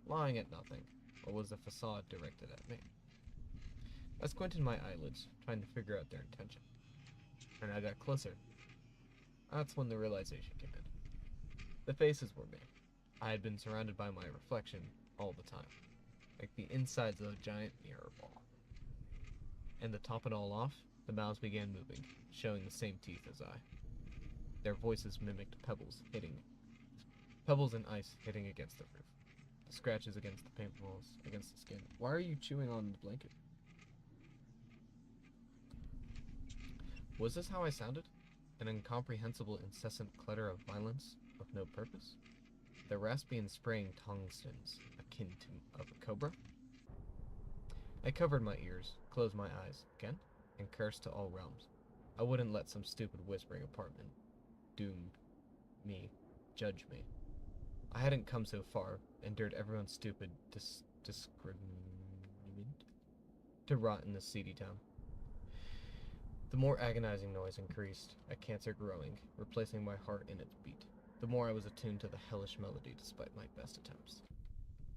Lying at nothing, or was the facade directed at me? I squinted my eyelids, trying to figure out their intention. And I got closer. That's when the realization came in. The faces were me. I had been surrounded by my reflection all the time, like the insides of a giant mirror ball. And to top it all off, the mouths began moving, showing the same teeth as I. Their voices mimicked pebbles and ice hitting against the roof. The scratches against the paint walls, against the skin. Why are you chewing on the blanket? Was this how I sounded? An incomprehensible, incessant clutter of violence, of no purpose? The raspy and spraying tungstens, akin to of a cobra? I covered my ears, closed my eyes, again, and cursed to all realms. I wouldn't let some stupid whispering apartment doom me, judge me. I hadn't come so far, endured everyone's stupid discrimination to rot in this seedy town. The more agonizing noise increased, a cancer growing, replacing my heart in its beat. The more I was attuned to the hellish melody despite my best attempts.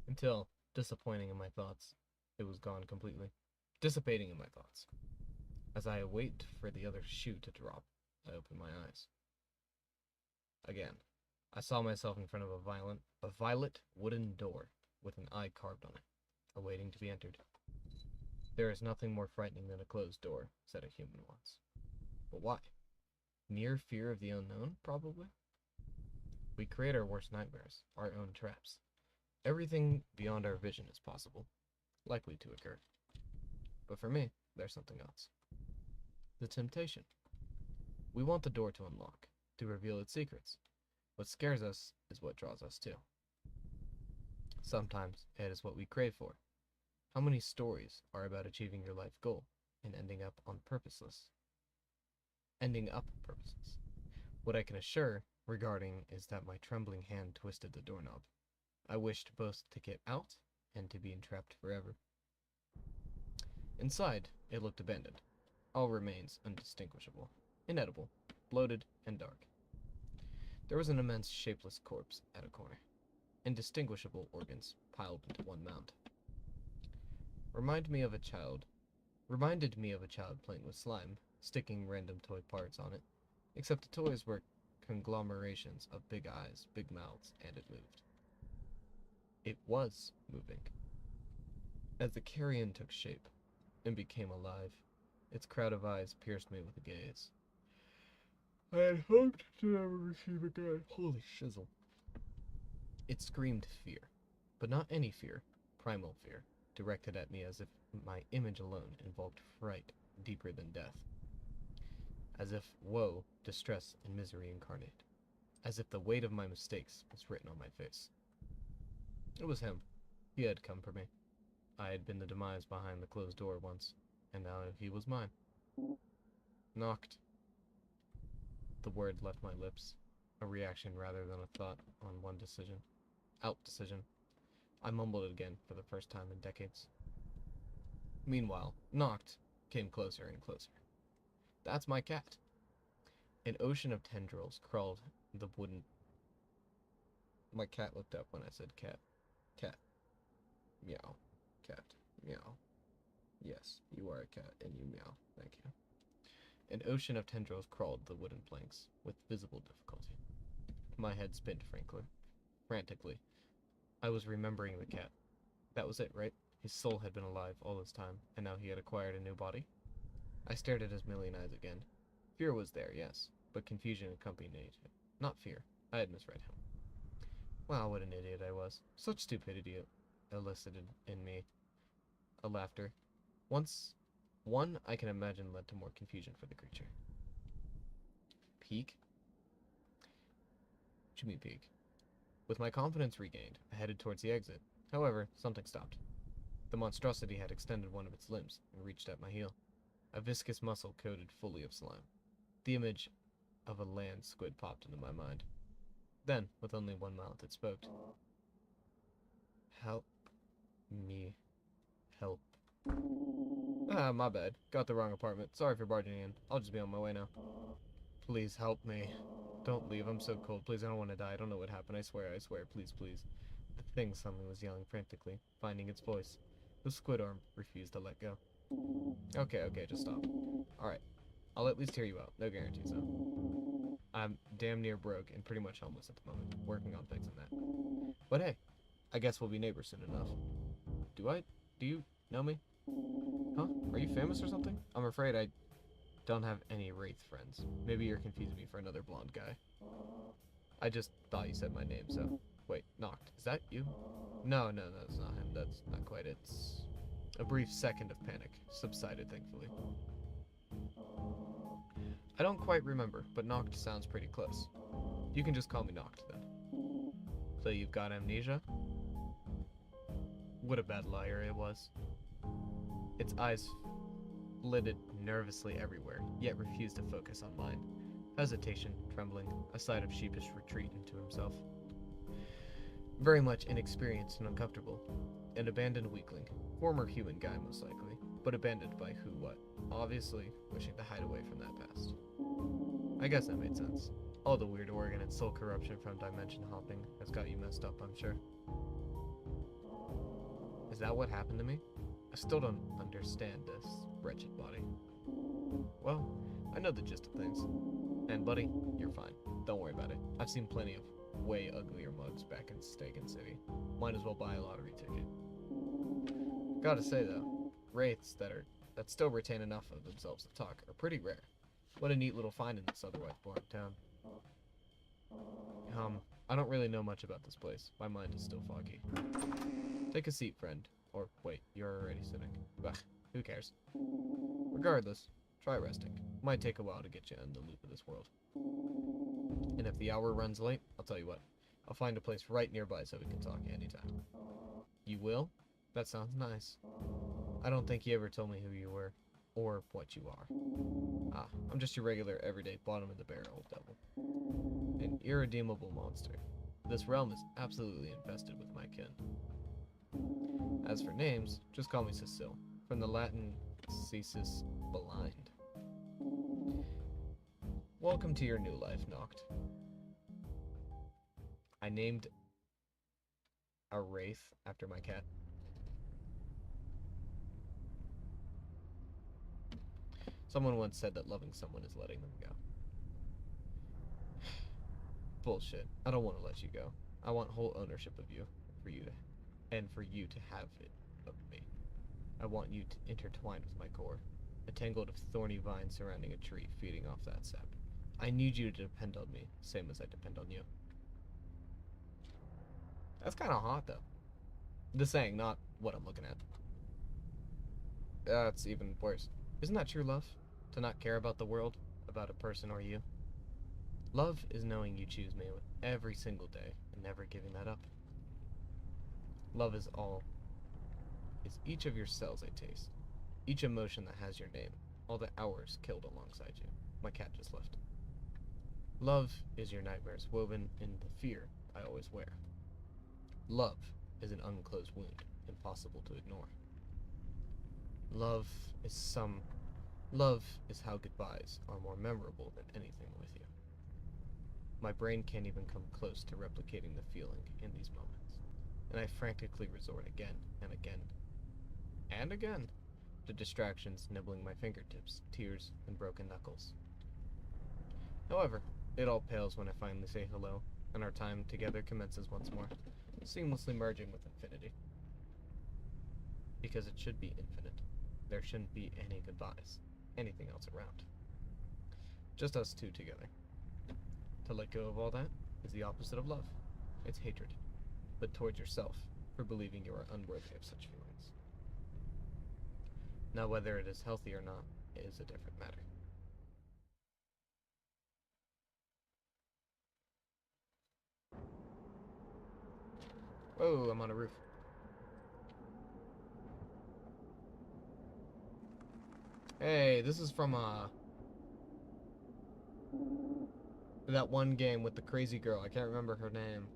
Until, disappointing in my thoughts, it was gone completely. Dissipating in my thoughts. As I await for the other shoe to drop, I opened my eyes. Again, I saw myself in front of a violet wooden door with an eye carved on it, awaiting to be entered. There is nothing more frightening than a closed door, said a human once. But why? Mere fear of the unknown, probably? We create our worst nightmares, our own traps. Everything beyond our vision is possible, likely to occur. But for me, there's something else. The temptation. We want the door to unlock, to reveal its secrets. What scares us is what draws us to. Sometimes it is what we crave for. How many stories are about achieving your life goal and ending up purposeless? What I can assure regarding is that my trembling hand twisted the doorknob. I wished both to get out and to be entrapped forever. Inside, it looked abandoned. All remains undistinguishable, inedible, bloated, and dark. There was an immense shapeless corpse at a corner. Indistinguishable organs piled into one mound. Reminded me of a child playing with slime, sticking random toy parts on it, except the toys were conglomerations of big eyes, big mouths, and it moved. It was moving. As the carrion took shape and became alive, its crowd of eyes pierced me with a gaze I had hoped to never receive again. Holy shizzle. It screamed fear, but not any fear, primal fear, directed at me as if my image alone involved fright deeper than death. As if woe, distress, and misery incarnate. As if the weight of my mistakes was written on my face. It was him. He had come for me. I had been the demise behind the closed door once, and now he was mine. Knocked. The word left my lips, a reaction rather than a thought on one decision. Out decision. I mumbled it again for the first time in decades. Meanwhile, knocked came closer and closer. That's my cat. An ocean of tendrils crawled the wooden... My cat looked up when I said cat. Cat. Meow. Cat. Meow. Yes, you are a cat, and you meow. Thank you. An ocean of tendrils crawled the wooden planks, with visible difficulty. My head spun frantically. I was remembering the cat. That was it, right? His soul had been alive all this time, and now he had acquired a new body? I stared at his million eyes again. Fear was there, yes, but confusion accompanied it. Not fear. I had misread him. Wow, what an idiot I was. Such stupidity elicited in me a laughter. One I can imagine led to more confusion for the creature. Peek? What you mean peek? With my confidence regained, I headed towards the exit. However, something stopped. The monstrosity had extended one of its limbs and reached at my heel. A viscous muscle coated fully of slime. The image of a land squid popped into my mind. Then, with only one mouth, it spoke. Help me help. Ah, my bad. Got the wrong apartment. Sorry for barging in. I'll just be on my way now. Please help me. Don't leave. I'm so cold. Please, I don't want to die. I don't know what happened. I swear. Please, please. The thing suddenly was yelling frantically, finding its voice. The squid arm refused to let go. Okay, just stop. Alright. I'll at least hear you out. No guarantees, though. I'm damn near broke and pretty much homeless at the moment, working on fixing that. But hey, I guess we'll be neighbors soon enough. Do you know me? Huh? Are you famous or something? I'm afraid I don't have any wraith friends. Maybe you're confusing me for another blonde guy. I just thought you said my name, so... Wait, knocked. Is that you? No, that's not him. That's not quite it. It's... A brief second of panic subsided, thankfully. I don't quite remember, but knocked sounds pretty close. You can just call me knocked, then. So you've got amnesia? What a bad liar it was. Its eyes flitted nervously everywhere, yet refused to focus on mine. Hesitation, trembling, a sight of sheepish retreat into himself. Very much inexperienced and uncomfortable. An abandoned weakling. Former human guy, most likely. But abandoned by who what? Obviously, wishing to hide away from that past. I guess that made sense. All the weird organ and soul corruption from dimension hopping has got you messed up, I'm sure. Is that what happened to me? I still don't understand this wretched body. Well, I know the gist of things. And buddy, you're fine. Don't worry about it. I've seen plenty of way uglier mugs back in Staken City. Might as well buy a lottery ticket. Gotta say though, wraiths that still retain enough of themselves to talk are pretty rare. What a neat little find in this otherwise boring town. I don't really know much about this place. My mind is still foggy. Take a seat, friend. Or wait, you're already sitting. Bah, who cares? Regardless, try resting. Might take a while to get you in the loop of this world. And if the hour runs late, I'll tell you what. I'll find a place right nearby so we can talk anytime. You will? That sounds nice. I don't think you ever told me who you were, or what you are. Ah, I'm just your regular, everyday, bottom-of-the-barrel devil. An irredeemable monster. This realm is absolutely infested with my kin. As for names, just call me Cecile, from the Latin cesis, blind. Welcome to your new life, Noct. I named a wraith after my cat. Someone once said that loving someone is letting them go. Bullshit. I don't want to let you go. I want whole ownership of you, for you to have it of me. I want you to intertwine with my core, a tangle of thorny vines surrounding a tree, feeding off that sap. I need you to depend on me, same as I depend on you. That's kind of hot, though. The saying, not what I'm looking at. That's even worse. Isn't that true love? To not care about the world, about a person or you? Love is knowing you choose me with every single day and never giving that up. Love is each of your cells I taste, each emotion that has your name, all the hours killed alongside you. My cat just left. Love is your nightmares woven in the fear I always wear. Love is an unclosed wound, impossible to ignore. Love is how goodbyes are more memorable than anything with you. My brain can't even come close to replicating the feeling in these moments, and I frantically resort again and again and again to distractions nibbling my fingertips, tears, and broken knuckles. However, it all pales when I finally say hello, and our time together commences once more, seamlessly merging with infinity. Because it should be infinite. There shouldn't be any goodbyes, anything else around. Just us two together. To let go of all that is the opposite of love. It's hatred, but towards yourself for believing you are unworthy of such feelings. Now, whether it is healthy or not is a different matter. Whoa, I'm on a roof. Hey, this is from that one game with the crazy girl. I can't remember her name.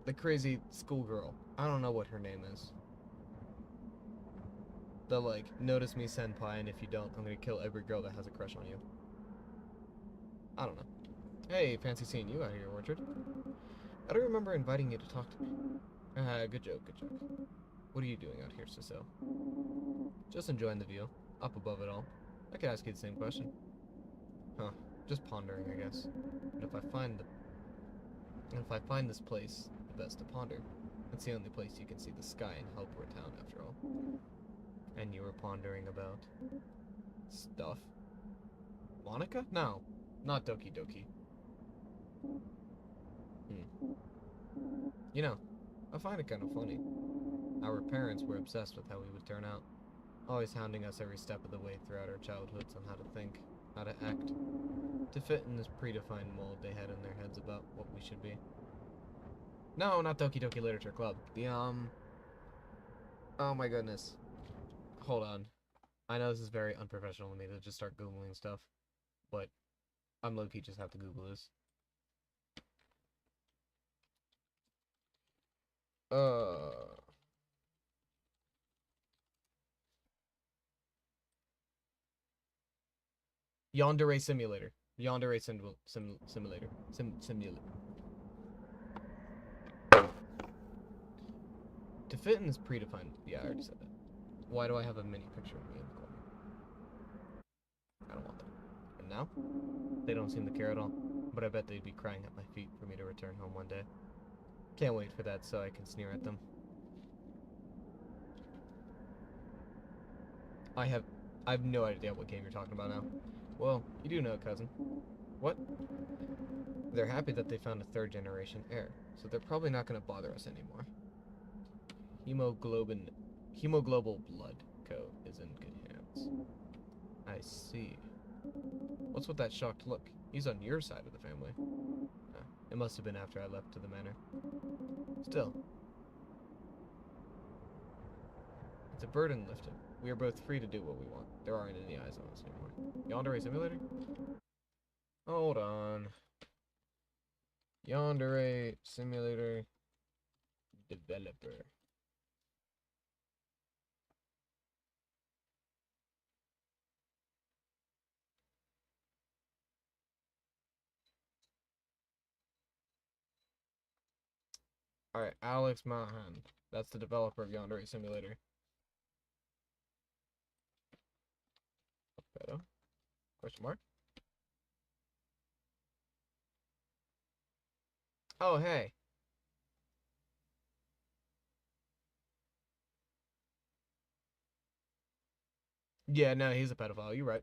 The crazy schoolgirl. I don't know what her name is. The, like, notice me senpai, and if you don't, I'm gonna kill every girl that has a crush on you. I don't know. Hey, fancy seeing you out here, Orchard. I don't remember inviting you to talk to me. Good joke, good joke. What are you doing out here, Cecile? Just enjoying the view, up above it all. I could ask you the same question. Huh, just pondering, I guess. And if I find this place the best to ponder, it's the only place you can see the sky in Hellport Town, after all. And you were pondering about stuff? Monica? No, not Doki Doki. You know, I find it kind of funny. Our parents were obsessed with how we would turn out, always hounding us every step of the way throughout our childhoods on how to think, how to act, to fit in this predefined mold they had in their heads about what we should be. No, not Doki Doki Literature Club. Oh my goodness. Hold on. I know this is very unprofessional of me to just start Googling stuff, but I'm low-key just have to Google this. Yandere Simulator. Yandere Simulator. Simulator. To fit in this predefined... Yeah, I already said that. Why do I have a mini picture of me in the corner? I don't want that. And now? They don't seem to care at all, but I bet they'd be crying at my feet for me to return home one day. Can't wait for that so I can sneer at them. I have no idea what game you're talking about now. Well, you do know, cousin. What? They're happy that they found a third generation heir, so they're probably not going to bother us anymore. Hemoglobal Blood Co. is in good hands. I see. What's with that shocked look? He's on your side of the family. It must have been after I left to the manor. Still, it's a burden lifted. We are both free to do what we want. There aren't any eyes on us anymore. Yandere simulator? Hold on. Yandere simulator developer. Alright, Alex Mahan. That's the developer of Yandere Simulator. Beto? Question mark? Oh, hey. Yeah, no, he's a pedophile. You're right.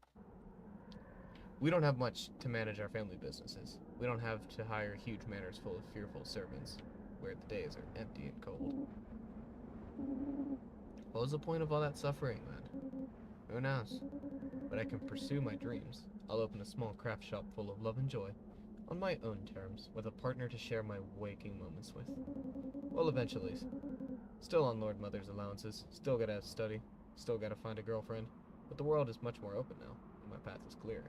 We don't have much to manage our family businesses. We don't have to hire huge manors full of fearful servants, where the days are empty and cold. What was the point of all that suffering, then? Who knows? But I can pursue my dreams. I'll open a small craft shop full of love and joy, on my own terms, with a partner to share my waking moments with. Well, eventually. Still on Lord Mother's allowances, still gotta study, still gotta find a girlfriend, but the world is much more open now, and my path is clear.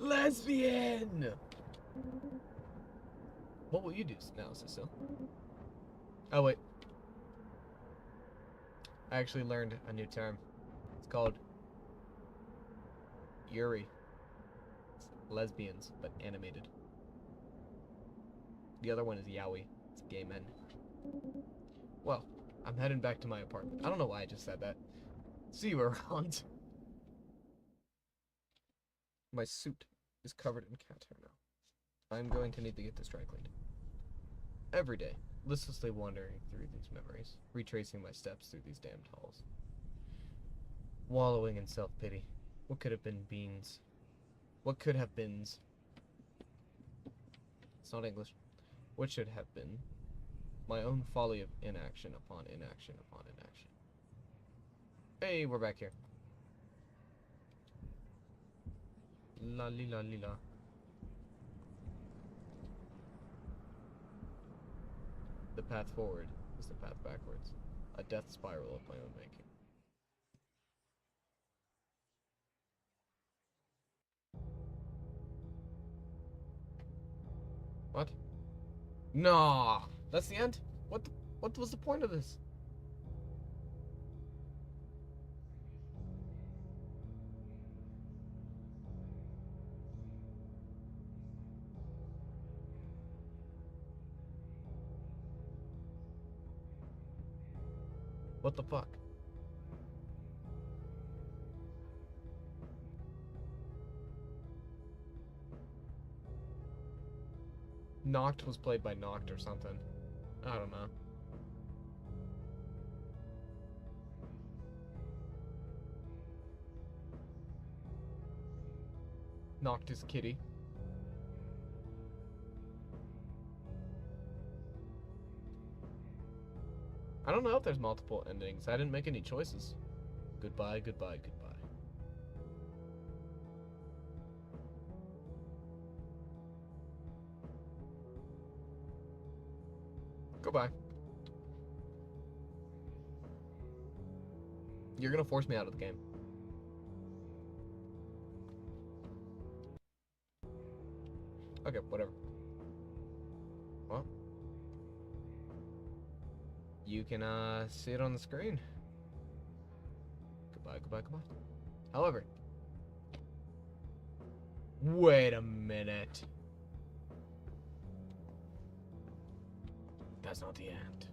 Lesbian! What will you do now, Cecile? Oh, wait. I actually learned a new term. It's called Yuri. It's lesbians, but animated. The other one is yaoi. It's gay men. Well, I'm heading back to my apartment. I don't know why I just said that. See you around. My suit is covered in cat hair now. I'm going to need to get this dry cleaned. Every day, listlessly wandering through these memories, retracing my steps through these damned halls. Wallowing in self-pity. What could have been beans? What could have beens? It's not English. What should have been? My own folly of inaction upon inaction upon inaction. Hey, we're back here. La li la li la. The path forward is the path backwards. A death spiral of my own making. What? No, that's the end? What was the point of this? What the fuck? Noct was played by Noct or something. I don't know. Noct is Kitty. I don't know if there's multiple endings. I didn't make any choices. Goodbye, goodbye, goodbye. Goodbye. You're gonna force me out of the game. Okay, whatever. Well, you can see it on the screen. Goodbye, goodbye, goodbye. However, wait a minute. That's not the end.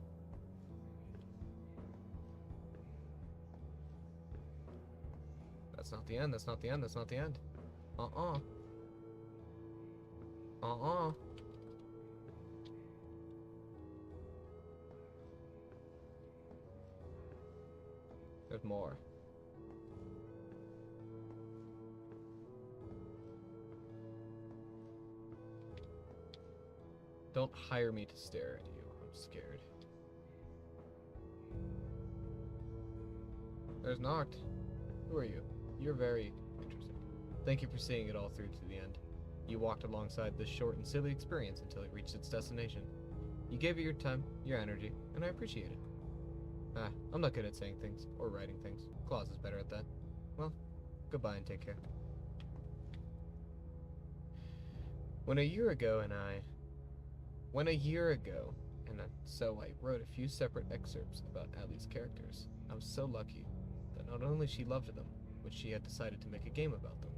That's not the end, that's not the end, that's not the end. There's more. Don't hire me to stare at you. I'm scared. There's Noct. Who are you? You're very interesting. Thank you for seeing it all through to the end. You walked alongside this short and silly experience until it reached its destination. You gave it your time, your energy, and I appreciate it. I'm not good at saying things or writing things. Claus is better at that. Well, goodbye and take care. When a year ago, so I wrote a few separate excerpts about Allie's characters. I was so lucky that not only she loved them, but she had decided to make a game about them.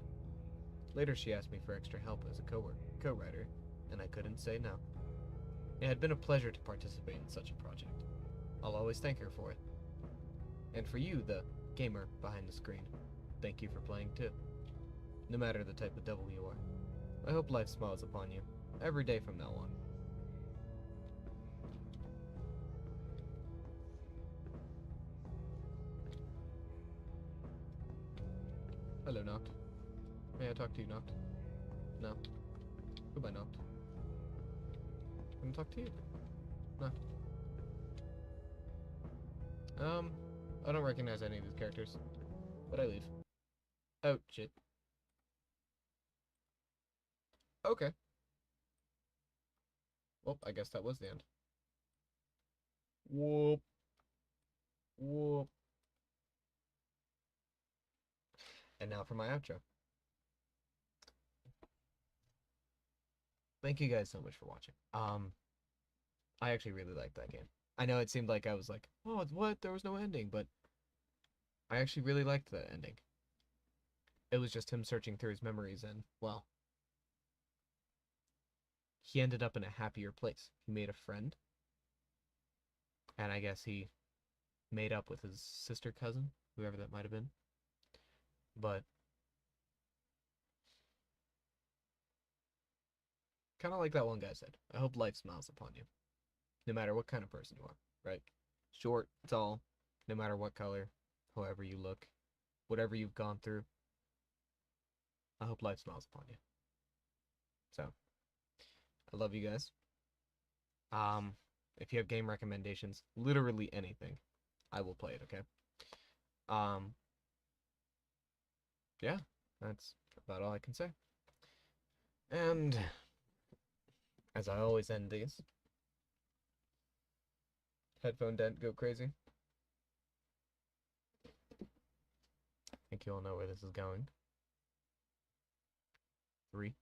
Later she asked me for extra help as a co-writer, and I couldn't say no. It had been a pleasure to participate in such a project. I'll always thank her for it. And for you, the gamer behind the screen, thank you for playing too. No matter the type of devil you are. I hope life smiles upon you, every day from now on. Hello, Noct. May I talk to you, Noct? No. Goodbye, Noct. Can I talk to you? No. I don't recognize any of these characters. But I leave. Oh, shit. Okay. Well, I guess that was the end. Whoop. Whoop. And now for my outro. Thank you guys so much for watching. I actually really liked that game. I know it seemed like I was like, oh, what? There was no ending, but I actually really liked that ending. It was just him searching through his memories and, well, he ended up in a happier place. He made a friend. And I guess he made up with his sister cousin, whoever that might have been. But kind of like that one guy said, I hope life smiles upon you. No matter what kind of person you are, right? Short, tall, no matter what color, however you look, whatever you've gone through. I hope life smiles upon you. So, I love you guys. If you have game recommendations, literally anything, I will play it, okay? Yeah, that's about all I can say. And as I always end these, headphone dent, go crazy. I think you all know where this is going. 3,